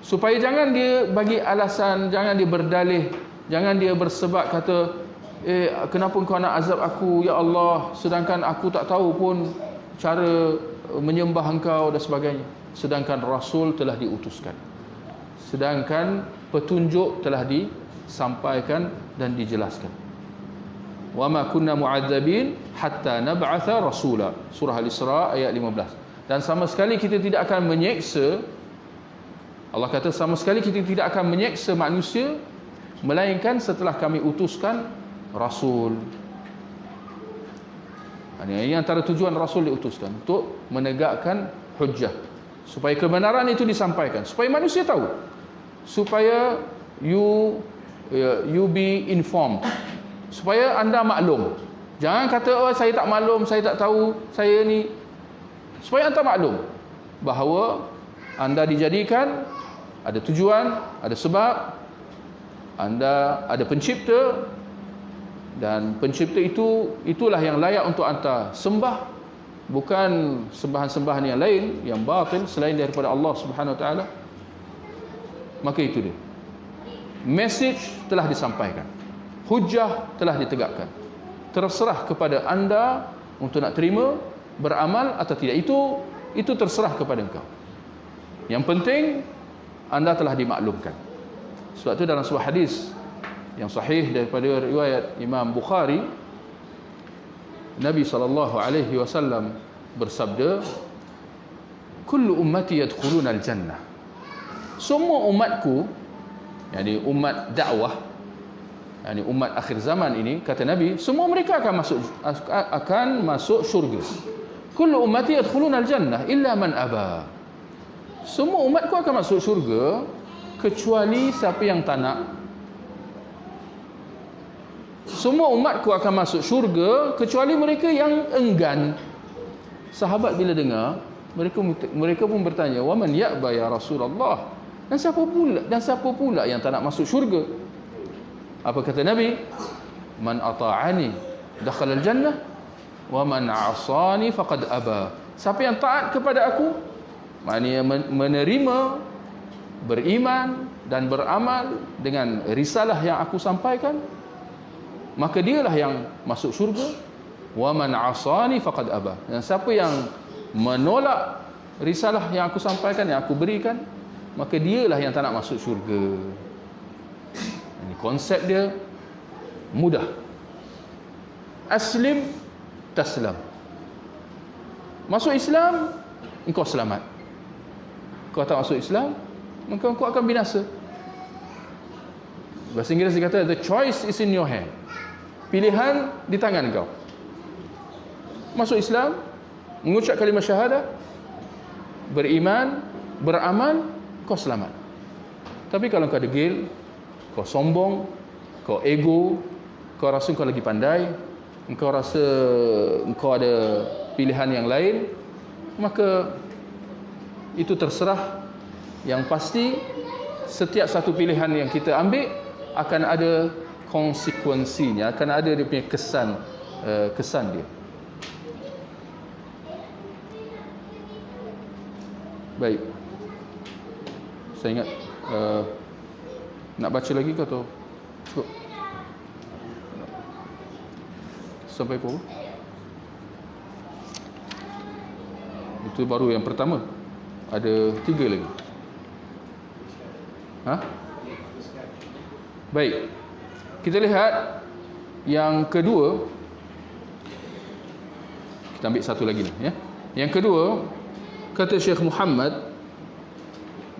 Supaya jangan dia bagi alasan, jangan dia berdalih, jangan dia bersebab kata, kenapa kau nak azab aku ya Allah, sedangkan aku tak tahu pun cara menyembah engkau dan sebagainya. Sedangkan rasul telah diutuskan, sedangkan petunjuk telah disampaikan dan dijelaskan. Wa ma kunna mu'adzabin hatta nab'atha rasula, surah Al-Isra ayat 15. Dan sama sekali kita tidak akan menyeksa, Allah kata sama sekali kita tidak akan menyeksa manusia melainkan setelah kami utuskan rasul. Ini antara tujuan rasul diutuskan, untuk menegakkan hujjah, supaya kebenaran itu disampaikan, supaya manusia tahu, supaya you be informed, supaya anda maklum. Jangan kata, oh saya tak maklum, saya tak tahu, saya ni. Supaya anda maklum bahawa anda dijadikan, ada tujuan, ada sebab, anda ada pencipta, dan pencipta itulah yang layak untuk anda sembah, bukan sembahan-sembahan yang lain yang batil selain daripada Allah Subhanahu Wa Taala. Maka itu dia, message telah disampaikan, hujjah telah ditegakkan. Terserah kepada anda untuk nak terima, beramal atau tidak. Itu terserah kepada engkau. Yang penting anda telah dimaklumkan. Sebab itu dalam sebuah hadis yang sahih daripada riwayat Imam Bukhari, Nabi SAW bersabda, kullu ummati yadkhuluna al-jannah, semua umatku, yakni umat dakwah, yakni umat akhir zaman ini, kata Nabi, semua mereka akan masuk syurga. Kullu ummati yadkhuluna al-jannah illa man aba, semua umatku akan masuk syurga kecuali siapa yang tak nak. Semua umatku akan masuk syurga kecuali mereka yang enggan. Sahabat bila dengar, mereka pun bertanya, wa man ya'ba ya Rasulullah, dan siapa pula yang tak nak masuk syurga? Apa kata Nabi? Man ata'ani dakhala al-jannah wa man 'asani faqad aba. Siapa yang taat kepada aku, maknanya menerima, beriman dan beramal dengan risalah yang aku sampaikan, maka dialah yang masuk syurga. Wa man 'asani faqad aba. Dan siapa yang menolak risalah yang aku sampaikan, yang aku berikan, maka dialah yang tak nak masuk syurga. Ini konsep dia mudah. Aslim taslam. Masuk Islam, engkau selamat. Kau tak masuk Islam, maka engkau akan binasa. Bahasa Inggeris dia kata, the choice is in your hand. Pilihan di tangan kau. Masuk Islam, mengucap kalimah syahadah, beriman, beramal, kau selamat. Tapi kalau kau degil, kau sombong, kau ego, kau rasa kau lagi pandai, engkau rasa engkau ada pilihan yang lain, maka itu terserah. Yang pasti setiap satu pilihan yang kita ambil akan ada konsekuensinya, akan ada dia punya kesan dia. Baik, saya ingat nak baca lagi ke atau cukup? Sampai pukul itu baru yang pertama, ada 3 lagi. Baik, kita lihat yang kedua. Kita ambil satu lagi ni, ya. Yang kedua, kata Syekh Muhammad,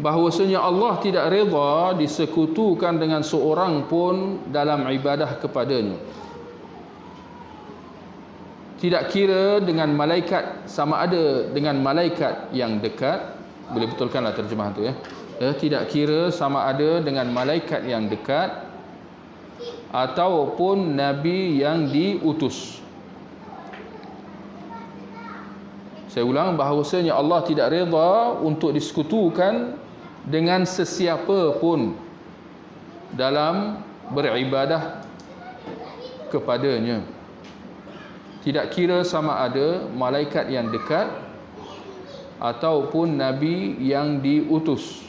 bahawasanya Allah tidak redha disekutukan dengan seorang pun dalam ibadah kepadanya. Tidak kira dengan malaikat, sama ada dengan malaikat yang dekat. Boleh betulkanlah terjemahan tu, ya. Tidak kira sama ada dengan malaikat yang dekat ataupun nabi yang diutus. Saya ulang, bahawasanya Allah tidak redha untuk disekutukan dengan sesiapa pun dalam beribadah kepadanya. Tidak kira sama ada malaikat yang dekat ataupun nabi yang diutus.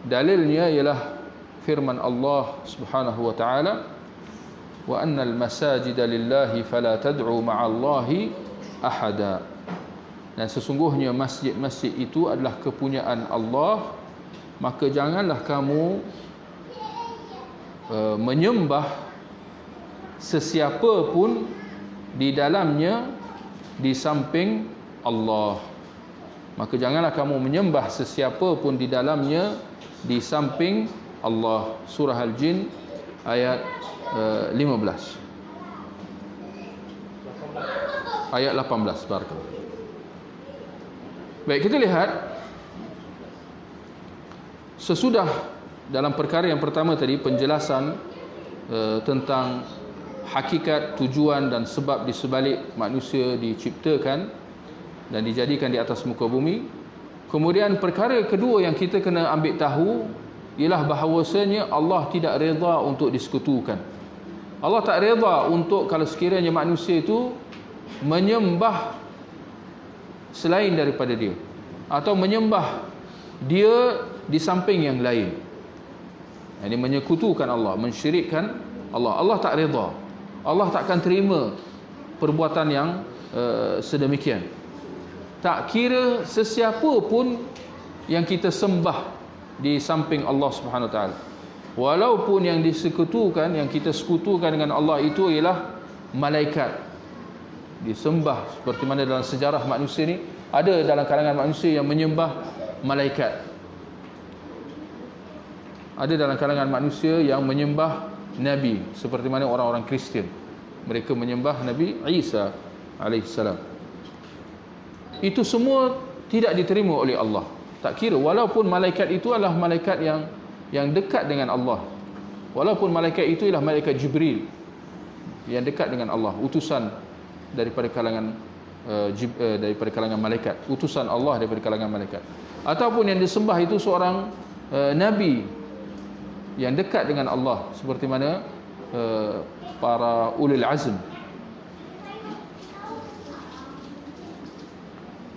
Dalilnya ialah firman Allah Subhanahu wa taala, wa annal masajida lillahi fala tad'u ma'allahi ahada. Dan sesungguhnya masjid-masjid itu adalah kepunyaan Allah, maka janganlah kamu menyembah sesiapa pun di dalamnya di samping Allah. Maka janganlah kamu menyembah sesiapa pun di dalamnya di samping Allah. Surah Al-Jin ayat 15. Ayat 18. Barakallahu. Baik, kita lihat sesudah dalam perkara yang pertama tadi, penjelasan tentang hakikat, tujuan dan sebab di sebalik manusia diciptakan dan dijadikan di atas muka bumi. Kemudian perkara kedua yang kita kena ambil tahu ialah bahawasanya Allah tidak redha untuk disekutukan. Allah tak redha untuk kalau sekiranya manusia itu menyembah selain daripada dia, atau menyembah dia di samping yang lain. Ini menyekutukan Allah, mensyirikkan Allah. Allah tak redha. Allah takkan terima perbuatan yang sedemikian. Tak kira sesiapa pun yang kita sembah di samping Allah Subhanahu Wa Taala. Walaupun yang disekutukan, yang kita sekutukan dengan Allah itu ialah malaikat. Disembah seperti mana dalam sejarah manusia ni, ada dalam kalangan manusia yang menyembah malaikat. Ada dalam kalangan manusia yang menyembah Nabi, seperti mana orang-orang Kristian. Mereka menyembah Nabi Isa alaihissalam. Itu semua tidak diterima oleh Allah. Tak kira, walaupun malaikat itu adalah malaikat yang dekat dengan Allah. Walaupun malaikat itu ialah malaikat Jibril yang dekat dengan Allah, utusan daripada kalangan malaikat, utusan Allah daripada kalangan malaikat. Ataupun yang disembah itu seorang nabi yang dekat dengan Allah, seperti mana para ulil azm.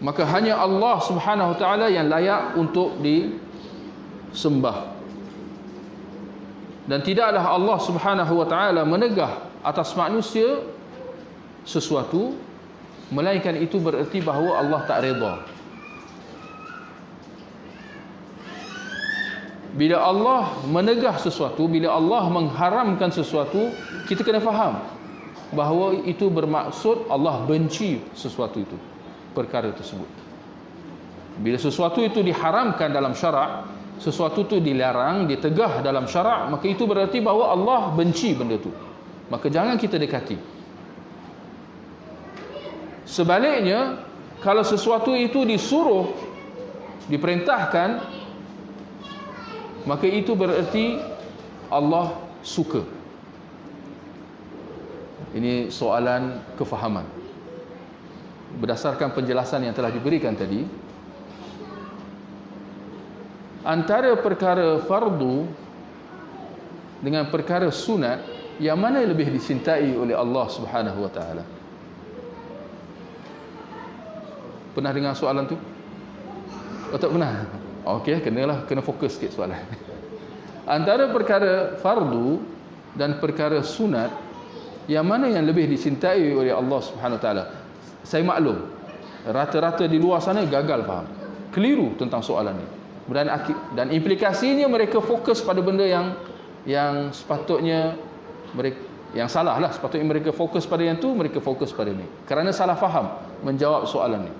Maka hanya Allah Subhanahu Wa Taala yang layak untuk disembah. Dan tidaklah Allah Subhanahu Wa Taala menegah atas manusia sesuatu melainkan itu bererti bahawa Allah tak redha. Bila Allah menegah sesuatu, bila Allah mengharamkan sesuatu, kita kena faham bahawa itu bermaksud Allah benci sesuatu itu, perkara tersebut. Bila sesuatu itu diharamkan dalam syarak, sesuatu itu dilarang, ditegah dalam syarak, maka itu berarti bahawa Allah benci benda itu. Maka jangan kita dekati. Sebaliknya, kalau sesuatu itu disuruh, diperintahkan, maka itu berarti Allah suka. Ini soalan kefahaman. Berdasarkan penjelasan yang telah diberikan tadi, antara perkara fardu dengan perkara sunat, yang mana yang lebih dicintai oleh Allah Subhanahu Wa Taala? Pernah dengar soalan tu? Oh, tak pernah? Okey, kena fokus sikit soalan. Antara perkara fardu dan perkara sunat, yang mana yang lebih dicintai oleh Allah Subhanahu Wa Taala? Saya maklum, rata-rata di luar sana gagal faham, keliru tentang soalan ini. Dan implikasinya mereka fokus pada benda yang sepatutnya mereka, yang salah lah. Sepatutnya mereka fokus pada yang tu, mereka fokus pada ni, kerana salah faham menjawab soalan ni.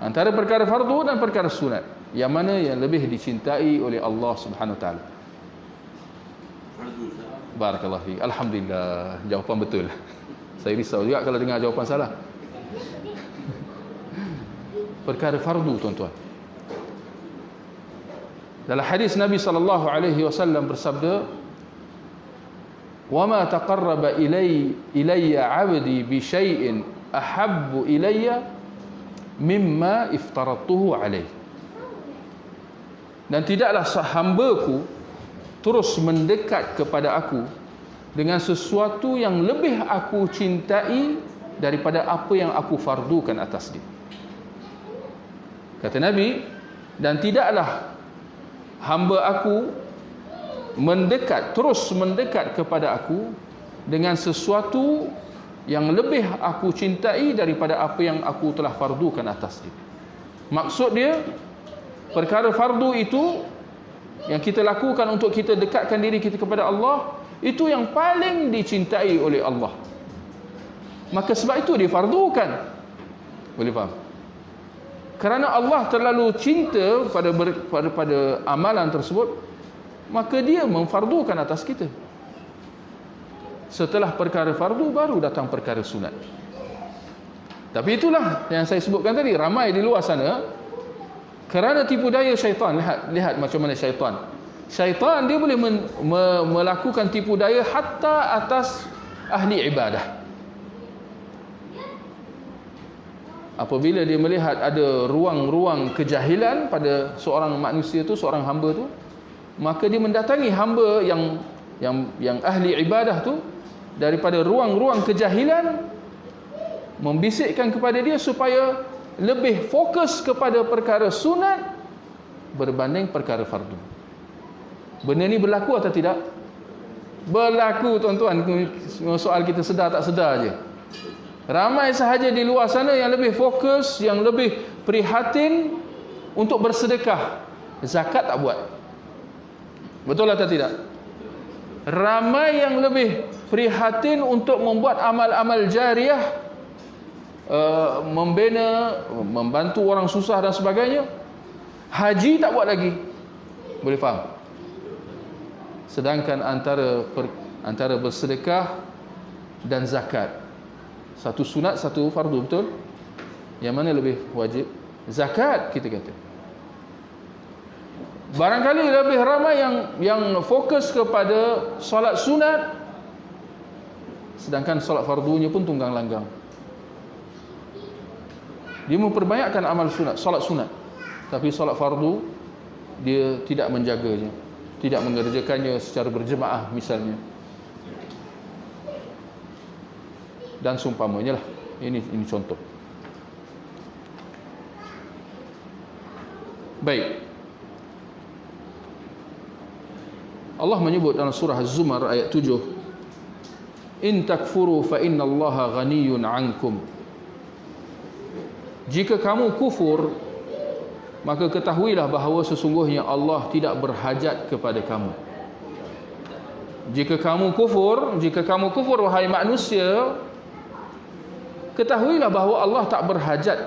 Antara perkara fardu dan perkara sunat, yang mana yang lebih dicintai oleh Allah Subhanahu Wa Taala? Barakallahu fiik. Alhamdulillah, jawapan betul. Saya risau juga kalau dengar jawapan salah. Perkara fardu, tuan-tuan. Dalam hadis Nabi sallallahu alaihi wasallam bersabda, wa ma taqarraba ilayya 'abdi bi syai'in ahabbu ilayya mimma iftaradtuhu alaih. Dan tidaklah hamba-Ku terus mendekat kepada Aku dengan sesuatu yang lebih Aku cintai daripada apa yang Aku fardukan atas dia. Kata Nabi, dan tidaklah hamba Aku terus mendekat kepada Aku dengan sesuatu yang lebih Aku cintai daripada apa yang Aku telah fardukan atas dia. Maksud dia, perkara fardu itu yang kita lakukan untuk kita dekatkan diri kita kepada Allah, itu yang paling dicintai oleh Allah. Maka sebab itu difardukan. Boleh faham? Kerana Allah terlalu cinta pada amalan tersebut, maka dia memfardukan atas kita. Setelah perkara fardu baru datang perkara sunat. Tapi itulah yang saya sebutkan tadi, ramai di luar sana kerana tipu daya syaitan. Lihat macam mana syaitan. Syaitan dia boleh melakukan tipu daya hatta atas ahli ibadah. Apabila dia melihat ada ruang-ruang kejahilan pada seorang manusia tu, seorang hamba tu, maka dia mendatangi hamba yang ahli ibadah tu daripada ruang-ruang kejahilan, membisikkan kepada dia supaya lebih fokus kepada perkara sunat berbanding perkara fardu. Benda ni berlaku atau tidak? Berlaku, tuan-tuan. Soal kita sedar tak sedar je. Ramai sahaja di luar sana yang lebih fokus, yang lebih prihatin untuk bersedekah. Zakat tak buat. Betul atau tidak? Ramai yang lebih prihatin untuk membuat amal-amal jariah, membina, membantu orang susah dan sebagainya. Haji tak buat lagi. Boleh faham? Sedangkan antara bersedekah dan zakat, satu sunat, satu fardu, betul? Yang mana lebih wajib? Zakat, kita kata. Barangkali lebih ramai yang fokus kepada solat sunat, sedangkan solat fardunya pun tunggang langgang. Dia memperbanyakkan amal sunat, solat sunat, tapi solat fardu dia tidak menjaganya, tidak mengerjakannya secara berjemaah misalnya, dan seumpamanya lah. Ini contoh. Baik. Allah menyebut dalam surah Az-Zumar ayat 7, in takfuru fa innallaha ghaniyun 'ankum. Jika kamu kufur, maka ketahuilah bahawa sesungguhnya Allah tidak berhajat kepada kamu. Jika kamu kufur wahai manusia, ketahuilah bahawa Allah tak berhajat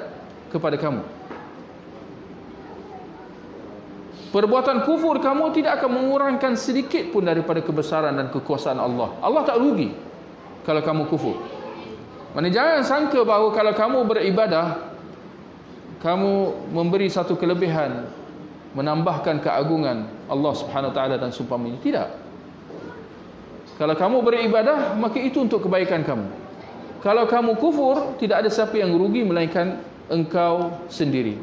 kepada kamu. Perbuatan kufur kamu tidak akan mengurangkan sedikit pun daripada kebesaran dan kekuasaan Allah. Allah tak rugi kalau kamu kufur. Maksudnya jangan sangka bahawa kalau kamu beribadah, kamu memberi satu kelebihan, menambahkan keagungan Allah Subhanahu Wa Taala dan seumpamanya. Tidak. Kalau kamu beribadah, maka itu untuk kebaikan kamu. Kalau kamu kufur, tidak ada siapa yang rugi melainkan engkau sendiri.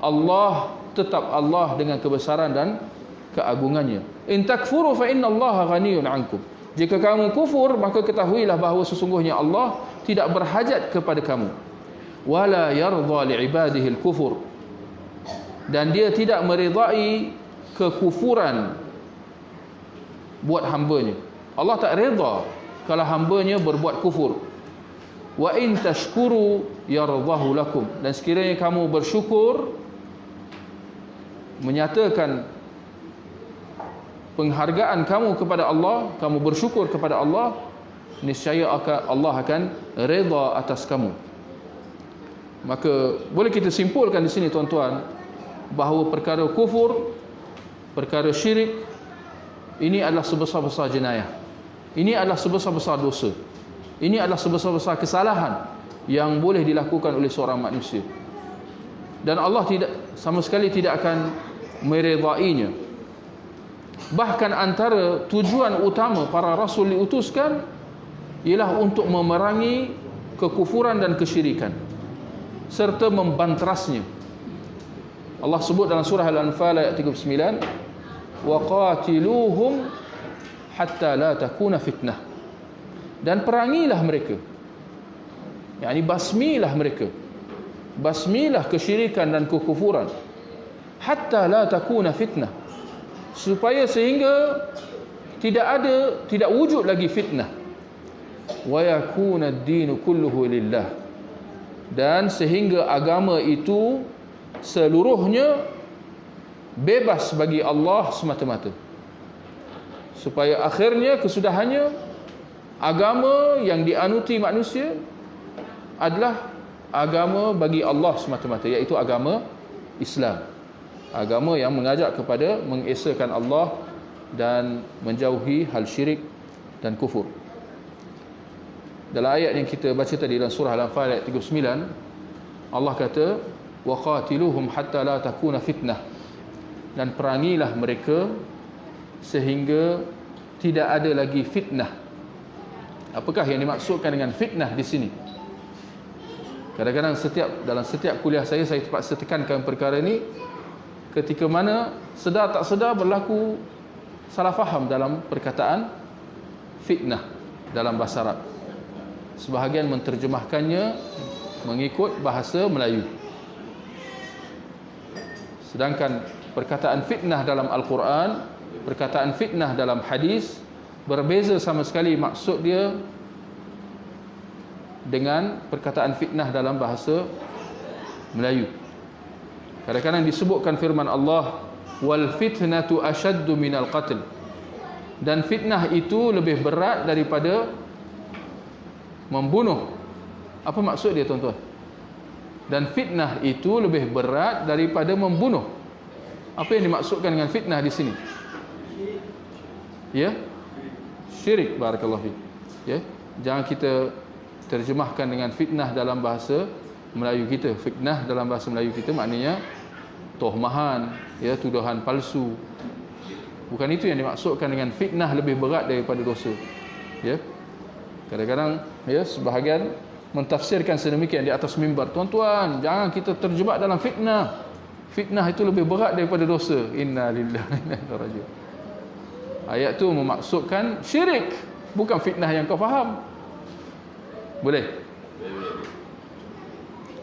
Allah tetap Allah dengan kebesaran dan keagungannya. In takfuru fa innallaha ghaniyun 'ankum. Jika kamu kufur, maka ketahuilah bahawa sesungguhnya Allah tidak berhajat kepada kamu. Wala yardha li'ibadihi al-kufur. Dan dia tidak meridai kekufuran buat hambanya. Allah tak redha kalau hambanya berbuat kufur. Wa in tashkuru yardahu lakum. Dan sekiranya kamu bersyukur, menyatakan penghargaan kamu kepada Allah, kamu bersyukur kepada Allah, niscaya Allah akan redha atas kamu. Maka boleh kita simpulkan di sini, tuan-tuan, bahawa perkara kufur, perkara syirik, ini adalah sebesar-besar jenayah. Ini adalah sebesar-besar dosa. Ini adalah sebesar-besar kesalahan yang boleh dilakukan oleh seorang manusia. Dan Allah sama sekali tidak akan meredainya. Bahkan antara tujuan utama para rasul diutuskan ialah untuk memerangi kekufuran dan kesyirikan serta membanterasnya. Allah sebut dalam surah Al-Anfal ayat 39, wa qatiluhum hatta la takuna fitnah, dan perangilah mereka, yakni basmilah mereka, basmilah kesyirikan dan kekufuran, hatta la takuna fitnah, supaya sehingga tidak wujud lagi fitnah, wa yakuna ad-dinu kulluhu lillah, dan sehingga agama itu seluruhnya bebas bagi Allah semata-mata, supaya akhirnya kesudahannya agama yang dianuti manusia adalah agama bagi Allah semata-mata, iaitu agama Islam, agama yang mengajak kepada mengesakan Allah dan menjauhi hal syirik dan kufur. Dalam ayat yang kita baca tadi dalam surah Al-Anfal ayat 39, Allah kata wa qatiluhum hatta la takuna fitnah, dan perangilah mereka sehingga tidak ada lagi fitnah. Apakah yang dimaksudkan dengan fitnah di sini? Kadang-kadang dalam setiap kuliah saya terpaksa tekankan perkara ini, ketika mana sedar tak sedar berlaku salah faham dalam perkataan fitnah dalam bahasa Arab. Sebahagian menterjemahkannya mengikut bahasa Melayu, sedangkan perkataan fitnah dalam Al-Quran, perkataan fitnah dalam hadis berbeza sama sekali maksud dia dengan perkataan fitnah dalam bahasa Melayu. Kadang-kadang disebutkan firman Allah, wal fitnatu ashaddu minal qatl, dan fitnah itu lebih berat daripada membunuh. Apa maksud dia, tuan-tuan? Dan fitnah itu lebih berat daripada membunuh. Apa yang dimaksudkan dengan fitnah di sini? Ya, syirik. Barakallahu fiik. Ya, jangan kita terjemahkan dengan fitnah dalam bahasa Melayu kita. Fitnah dalam bahasa Melayu kita maknanya tohmahan, ya, tuduhan palsu. Bukan itu yang dimaksudkan dengan fitnah lebih berat daripada dosa. Ya, kadang-kadang ya sebahagian mentafsirkan sedemikian di atas mimbar. Tuan-tuan, jangan kita terjebak dalam fitnah. Fitnah itu lebih berat daripada dosa. Inna lillahi wa inna ilaihi raji'un. Ayat tu memaksudkan syirik, bukan fitnah yang kau faham. Boleh?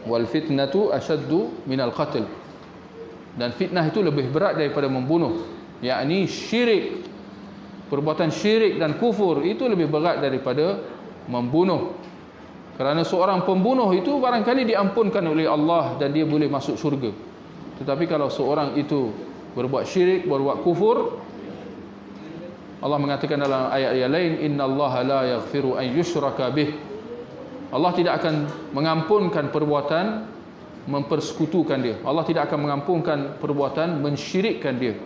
Wal fitnatu ashaddu minal qatl, dan fitnah itu lebih berat daripada membunuh, yakni syirik. Perbuatan syirik dan kufur itu lebih berat daripada membunuh. Kerana seorang pembunuh itu barangkali diampunkan oleh Allah dan dia boleh masuk syurga. Tetapi kalau seorang itu berbuat syirik, berbuat kufur, Allah mengatakan dalam ayat yang lain, innallaha la yaghfiru an yushraka bih, Allah tidak akan mengampunkan perbuatan mempersekutukan dia. Allah tidak akan mengampunkan perbuatan mensyirikkan dia.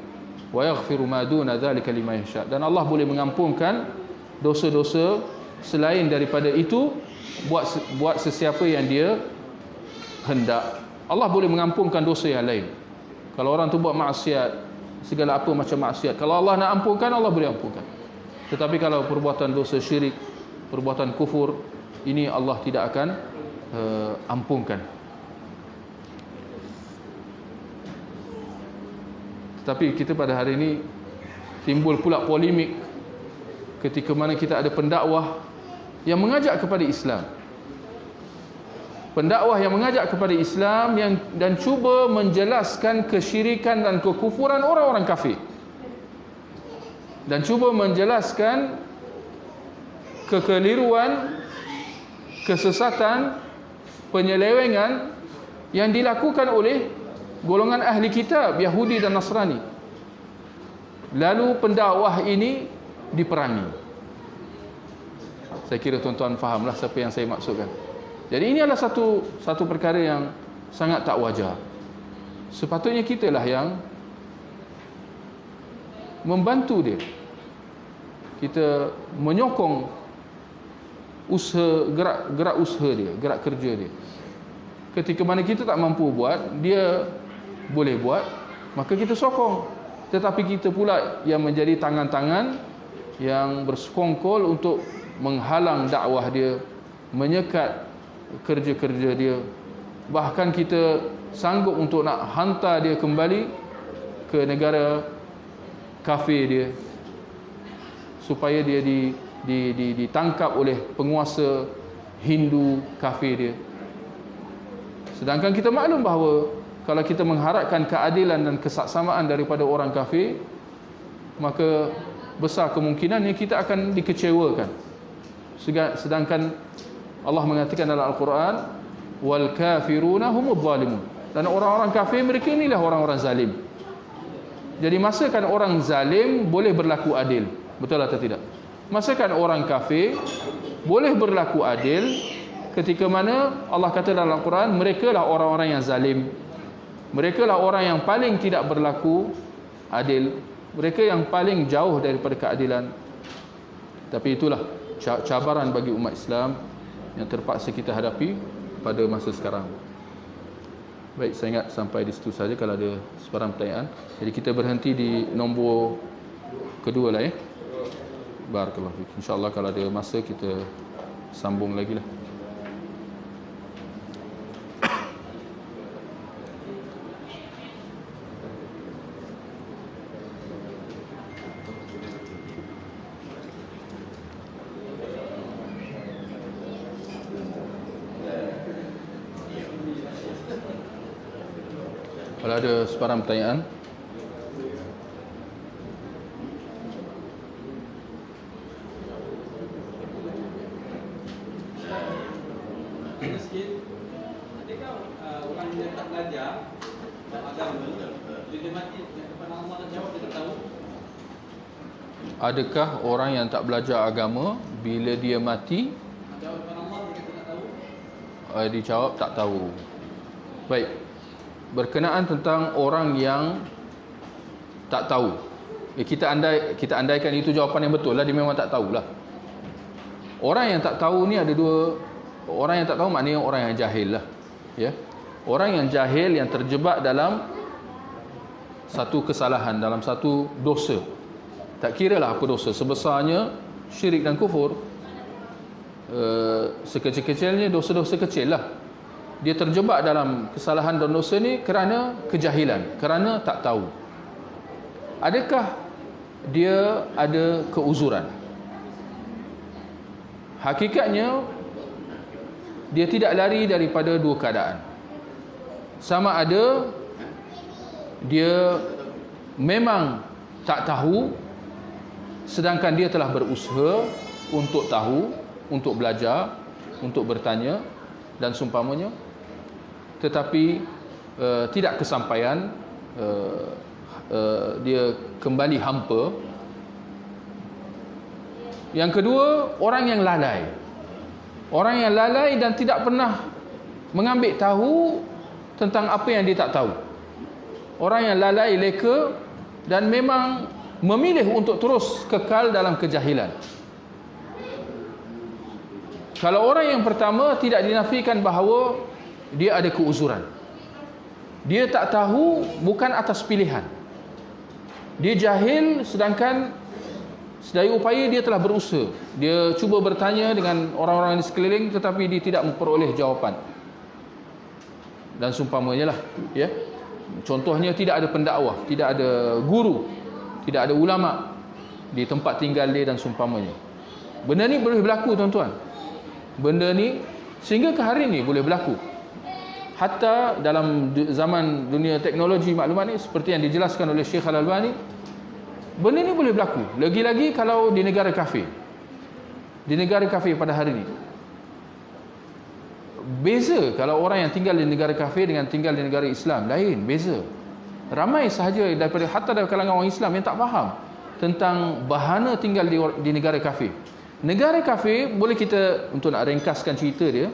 Wa yaghfiru ma duna dzalika liman yasha, dan Allah boleh mengampunkan dosa-dosa selain daripada itu buat sesiapa yang dia hendak. Allah boleh mengampunkan dosa yang lain. Kalau orang tu buat maksiat, segala apa macam maksiat, kalau Allah nak ampunkan, Allah boleh ampunkan. Tetapi kalau perbuatan dosa syirik, perbuatan kufur, ini Allah tidak akan ampunkan. Tetapi kita pada hari ini timbul pula polemik ketika mana kita ada pendakwah yang mengajak kepada Islam. Pendakwah yang mengajak kepada Islam dan cuba menjelaskan kesyirikan dan kekufuran orang-orang kafir, dan cuba menjelaskan kekeliruan, kesesatan, penyelewengan yang dilakukan oleh golongan ahli kitab Yahudi dan Nasrani. Lalu pendakwah ini diperangi. Saya kira tuan-tuan fahamlah siapa yang saya maksudkan. Jadi ini adalah satu perkara yang sangat tak wajar. Sepatutnya kitalah yang membantu dia. Kita menyokong usaha, gerak usaha dia, gerak kerja dia. Ketika mana kita tak mampu buat, dia boleh buat, maka kita sokong. tetapi kita pula yang menjadi tangan-tangan yang bersekongkol untuk menghalang dakwah dia, menyekat kerja-kerja dia. Bahkan kita sanggup untuk nak hantar dia kembali ke negara kafir dia, supaya dia ditangkap oleh penguasa Hindu kafir dia. Sedangkan kita maklum bahawa kalau kita mengharapkan keadilan dan kesaksamaan daripada orang kafir, maka besar kemungkinannya kita akan dikecewakan. Sedangkan Allah mengatakan dalam Al-Quran, wal kafiruna humudz zalimun, dan orang-orang kafir mereka inilah orang-orang zalim. Jadi masakan orang zalim boleh berlaku adil, betul atau tidak? Masakan orang kafir boleh berlaku adil ketika mana Allah kata dalam Al-Quran, mereka lah orang-orang yang zalim, mereka lah orang yang paling tidak berlaku adil, mereka yang paling jauh daripada keadilan. Tapi itulah cabaran bagi umat Islam yang terpaksa kita hadapi pada masa sekarang. Baik, saya ingat sampai di situ saja. Kalau ada sebarang pertanyaan, jadi kita berhenti di nombor kedua lah ya. Barakallahu fiik. InsyaAllah kalau ada masa kita sambung lagi lah. Kalau ada sebarang pertanyaan. Adakah orang yang tak belajar agama, bila mati depan Allah dan jawab dia tak tahu? Adakah orang yang tak belajar agama bila dia mati Jawab depan Allah dia kata tak tahu? dijawab tak tahu. Baik, berkenaan tentang orang yang tak tahu, kita andaikan itu jawapan yang betul lah, dia memang tak tahulah. Orang yang tak tahu ni ada dua. Orang yang tak tahu maknanya orang yang jahil lah, ya. Orang yang jahil yang terjebak dalam satu kesalahan, dalam satu dosa, tak kira lah apa dosa, sebesarnya syirik dan kufur, sekecil-kecilnya dosa-dosa kecil lah, dia terjebak dalam kesalahan dan dosa ni kerana kejahilan, kerana tak tahu. Adakah dia ada keuzuran? Hakikatnya dia tidak lari daripada dua keadaan. Sama ada dia memang tak tahu, sedangkan dia telah berusaha untuk tahu, untuk belajar, untuk bertanya dan seumpamanya, tetapi tidak kesampaian, dia kembali hampa. Yang kedua, orang yang lalai. Orang yang lalai dan tidak pernah mengambil tahu tentang apa yang dia tak tahu. Orang yang lalai, leka, dan memang memilih untuk terus kekal dalam kejahilan. Kalau orang yang pertama, tidak dinafikan bahawa dia ada keuzuran. Dia tak tahu bukan atas pilihan. Dia jahil, sedangkan sedaya upaya dia telah berusaha. Dia cuba bertanya dengan orang-orang di sekeliling, tetapi dia tidak memperoleh jawapan. Dan seumpamanya lah, ya. Contohnya tidak ada pendakwah, tidak ada guru, tidak ada ulama di tempat tinggal dia dan seumpamanya. Benda ni boleh berlaku, tuan-tuan. Benda ni sehingga ke hari ni boleh berlaku. Hatta dalam zaman dunia teknologi maklumat ni, seperti yang dijelaskan oleh Syekh Al-Albani, benda ni boleh berlaku. Lagi-lagi kalau di negara kafir. Di negara kafir pada hari ni. Beza kalau orang yang tinggal di negara kafir dengan tinggal di negara Islam, lain, beza. Ramai sahaja daripada hatta dari kalangan orang Islam yang tak faham tentang bahana tinggal di negara kafir. Negara kafir, boleh kita, untuk nak ringkaskan cerita dia,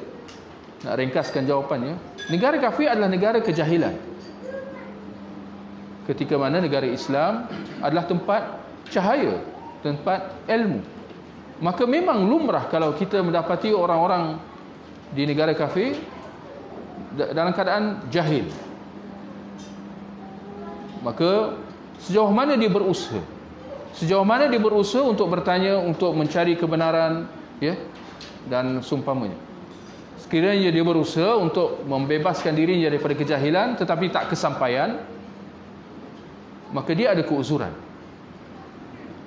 nak ringkaskan jawapannya, negara kafir adalah negara kejahilan. Ketika mana negara Islam adalah tempat cahaya, tempat ilmu. Maka memang lumrah kalau kita mendapati orang-orang di negara kafir dalam keadaan jahil. Maka Sejauh mana dia berusaha? Sejauh mana dia berusaha untuk bertanya, untuk mencari kebenaran, ya, dan seumpamanya. Sekiranya dia berusaha untuk membebaskan dirinya daripada kejahilan tetapi tak kesampaian, maka dia ada keuzuran.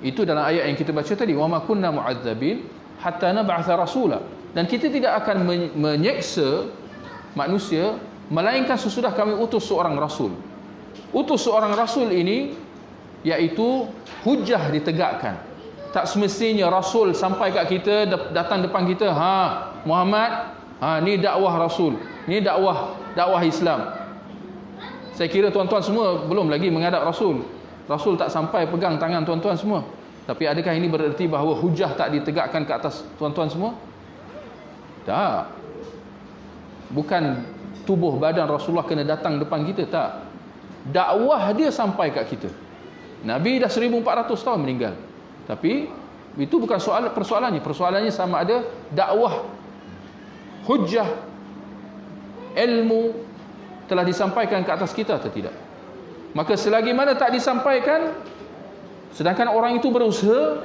Itu dalam ayat yang kita baca tadi, wa ma kunna mu'adzabin hatta nab'atha rasula. Dan kita tidak akan menyeksa manusia melainkan sesudah kami utus seorang rasul. Utus seorang rasul ini iaitu hujah ditegakkan. Tak semestinya rasul sampai kat kita, datang depan kita, Muhammad, ni dakwah rasul, ni dakwah Islam. Saya kira tuan-tuan semua belum lagi menghadap rasul. Rasul tak sampai pegang tangan tuan-tuan semua. Tapi adakah ini bererti bahawa hujah tak ditegakkan ke atas tuan-tuan semua? Tak. Bukan tubuh badan Rasulullah kena datang depan kita, tak. Dakwah dia sampai kat kita. Nabi dah 1400 tahun meninggal. Tapi itu bukan persoalannya. Persoalannya sama ada dakwah, hujah, ilmu telah disampaikan ke atas kita atau tidak. Maka selagi mana tak disampaikan, sedangkan orang itu berusaha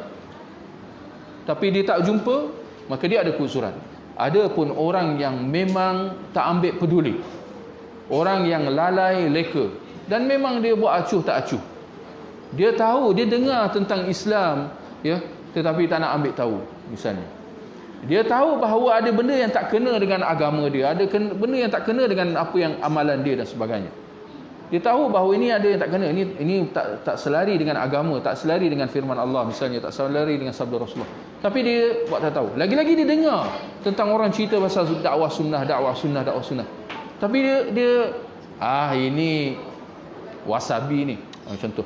tapi dia tak jumpa, maka dia ada keuzuran. Ada pun orang yang memang tak ambil peduli, orang yang lalai leka, dan memang dia buat acuh tak acuh. Dia tahu, dia dengar tentang Islam, ya, tetapi tak nak ambil tahu. Misalnya, dia tahu bahawa ada benda yang tak kena dengan agama dia, ada benda yang tak kena dengan apa yang amalan dia dan sebagainya. Dia tahu bahawa ini ada yang tak kena, ini tak selari dengan agama, tak selari dengan firman Allah misalnya, tak selari dengan sabda Rasulullah. Tapi dia buat tak tahu. Lagi-lagi dia dengar tentang orang cerita pasal dakwah sunnah. Tapi dia ini wasabi ni, contoh.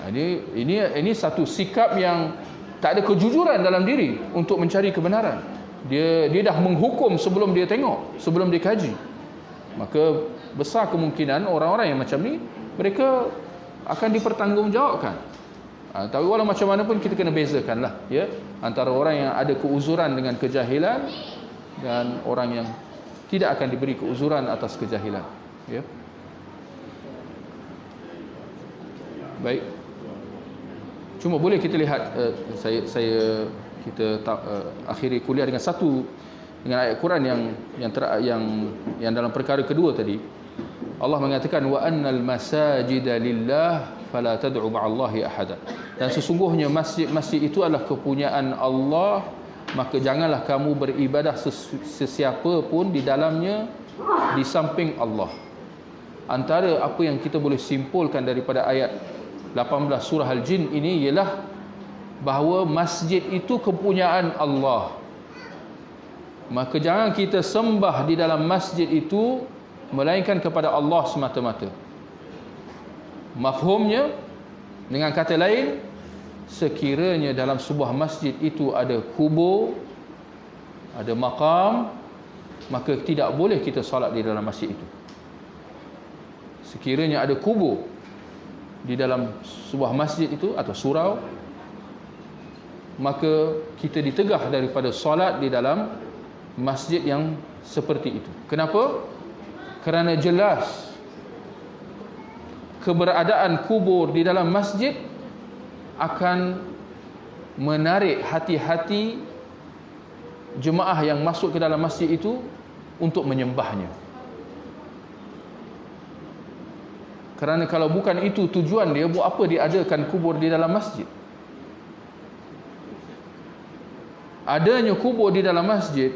Ini satu sikap yang tak ada kejujuran dalam diri untuk mencari kebenaran. Dia dah menghukum sebelum dia tengok, sebelum dia kaji. Maka besar kemungkinan orang-orang yang macam ni, mereka akan dipertanggungjawabkan. Tapi walau macam mana pun kita kena bezakanlah, ya, antara orang yang ada keuzuran dengan kejahilan dan orang yang tidak akan diberi keuzuran atas kejahilan, ya. Baik. Cuma boleh kita lihat, kita akhiri kuliah dengan ayat Quran yang dalam perkara kedua tadi. Allah mengatakan wa annal masajida lillah fala tad'u ma'allahi ahada. Dan sesungguhnya masjid-masjid itu adalah kepunyaan Allah, maka janganlah kamu beribadah sesiapa pun di dalamnya di samping Allah. Antara apa yang kita boleh simpulkan daripada ayat 18 surah Al-Jin ini ialah bahawa masjid itu kepunyaan Allah. Maka jangan kita sembah di dalam masjid itu melainkan kepada Allah semata-mata. Mafhumnya, dengan kata lain, sekiranya dalam sebuah masjid itu ada kubur, ada makam, maka tidak boleh kita solat di dalam masjid itu. Sekiranya ada kubur di dalam sebuah masjid itu atau surau, maka kita ditegah daripada solat di dalam masjid yang seperti itu. Kenapa? Kerana jelas keberadaan kubur di dalam masjid akan menarik hati-hati jemaah yang masuk ke dalam masjid itu untuk menyembahnya. Kerana kalau bukan itu tujuan dia, buat apa dia adakan kubur di dalam masjid? Adanya kubur di dalam masjid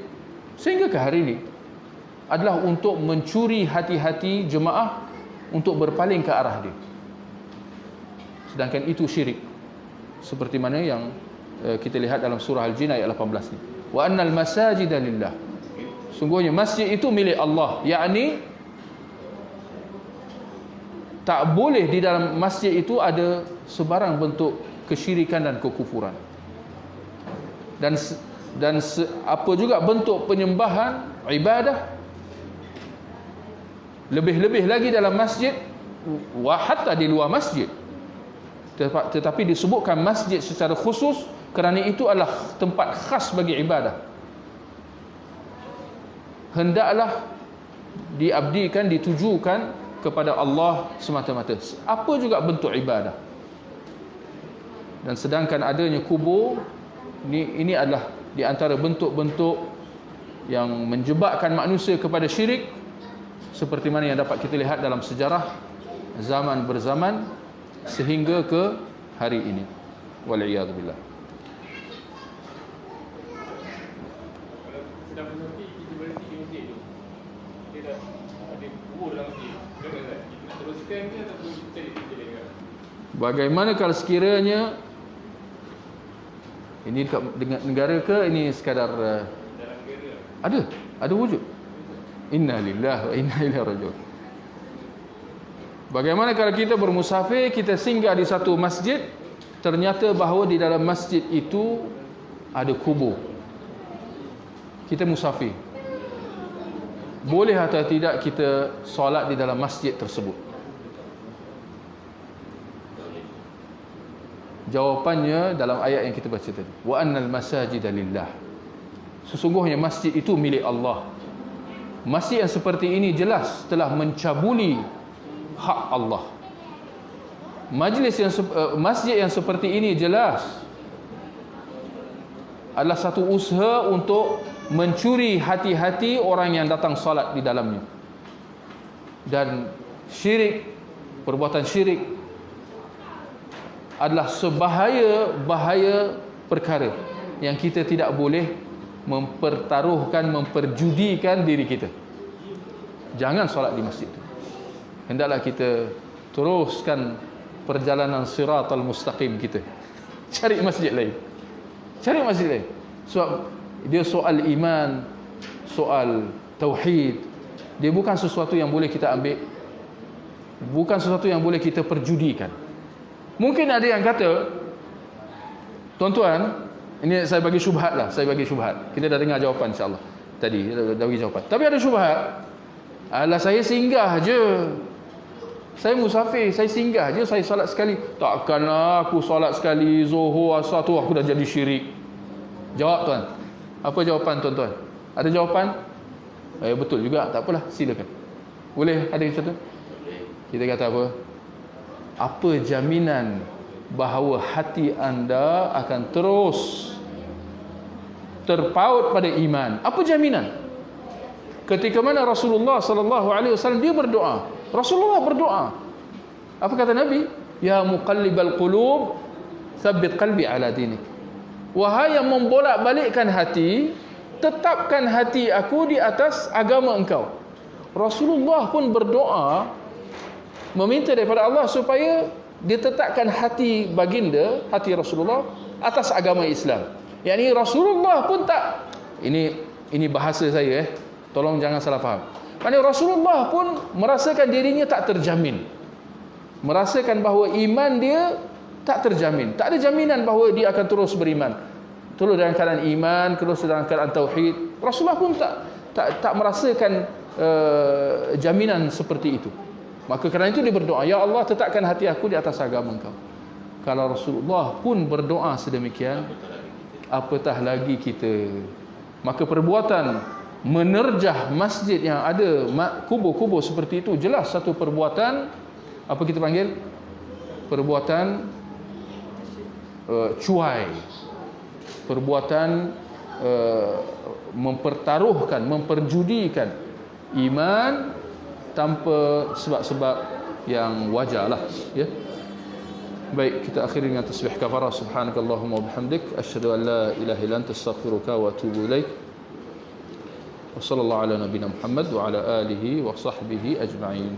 sehingga ke hari ini adalah untuk mencuri hati-hati jemaah untuk berpaling ke arah dia. Sedangkan itu syirik, seperti mana yang kita lihat dalam surah Al-Jin ayat 18 ni. Wa annal masajida lillah. Sungguhnya masjid itu milik Allah, yakni tak boleh di dalam masjid itu ada sebarang bentuk kesyirikan dan kekufuran. Dan apa juga bentuk penyembahan, ibadah, lebih-lebih lagi dalam masjid, wa hatta di luar masjid. Tetapi disebutkan masjid secara khusus kerana itu adalah tempat khas bagi ibadah. Hendaklah diabdikan, ditujukan kepada Allah semata-mata. Apa juga bentuk ibadah. Dan sedangkan adanya kubur, ini adalah di antara bentuk-bentuk yang menjebakkan manusia kepada syirik, seperti mana yang dapat kita lihat dalam sejarah zaman berzaman sehingga ke hari ini. Wal'iyadzubillah. Sedang berhenti kita berhenti di masjid tu. Dia dah ada kubur dalam masjid. Kita nak teruskan ke ataupun kita cari kita dengar? Bagaimana kalau sekiranya ini dekat negara ke ini sekadar Dalam negara. ada wujud. Inna lillahi wa inna ilaihi raji'un. Bagaimana kalau kita bermusafir, kita singgah di satu masjid, ternyata bahawa di dalam masjid itu ada kubur. Kita musafir. Boleh atau tidak kita solat di dalam masjid tersebut? Jawapannya dalam ayat yang kita baca tadi. Wa annal masajida lillah. Sesungguhnya masjid itu milik Allah. Masjid yang seperti ini jelas telah mencabuli hak Allah. Masjid yang seperti ini jelas adalah satu usaha untuk mencuri hati-hati orang yang datang salat di dalamnya. Dan syirik, perbuatan syirik adalah bahaya perkara yang kita tidak boleh mempertaruhkan, memperjudikan diri kita. Jangan solat di masjid itu. Hendaklah kita teruskan perjalanan siratal mustaqim kita. Cari masjid lain. Cari masjid lain. Sebab dia soal iman, soal tauhid. Dia bukan sesuatu yang boleh kita ambil, bukan sesuatu yang boleh kita perjudikan. Mungkin ada yang kata, tuan-tuan, ini saya bagi syubhat lah, saya bagi syubhat. Kita dah dengar jawapan insya-Allah. Tadi dah bagi jawapan. Tapi ada syubhat. Alah, saya singgah je. Saya musafir, saya singgah je, saya solat sekali. Takkanlah aku solat sekali Zuhur, Asar tu aku dah jadi syirik. Jawab tuan. Apa jawapan tuan-tuan? Ada jawapan? Betul juga, tak apalah, silakan. Boleh ada macam tu? Kita kata apa? Apa jaminan bahawa hati anda akan terus terpaut pada iman? Apa jaminan? Ketika mana Rasulullah sallallahu alaihi wasallam dia berdoa. Rasulullah berdoa. Apa kata Nabi? Ya muqallibal qulub, tsabbit qalbi ala dinik. Wahai yang membolak-balikkan hati, tetapkan hati aku di atas agama engkau. Rasulullah pun berdoa meminta daripada Allah supaya dia tetapkan hati baginda, hati Rasulullah atas agama Islam. Yakni Rasulullah pun tak, ini bahasa saya tolong jangan salah faham. Maksudnya Rasulullah pun merasakan dirinya tak terjamin. Merasakan bahawa iman dia tak terjamin. Tak ada jaminan bahawa dia akan terus beriman. Terus dalam keadaan iman, terus dalam keadaan tauhid. Rasulullah pun tak merasakan jaminan seperti itu. Maka kerana itu dia berdoa, ya Allah tetapkan hati aku di atas agama engkau. Kalau Rasulullah pun berdoa sedemikian, apatah lagi kita. Maka perbuatan menerjah masjid yang ada kubur-kubur seperti itu jelas satu perbuatan, apa kita panggil? Perbuatan cuai. Perbuatan mempertaruhkan, memperjudikan iman tanpa sebab-sebab yang wajarlah, ya. Baik, kita akhiri dengan tasbih kafarah. Subhanakallahumma wa bihamdik, asyhadu an la ilaha illa anta, astaghfiruka wa atubu ilaik. Wa sallallahu ala nabiyyina Muhammad wa ala alihi wa sahbihi ajma'in.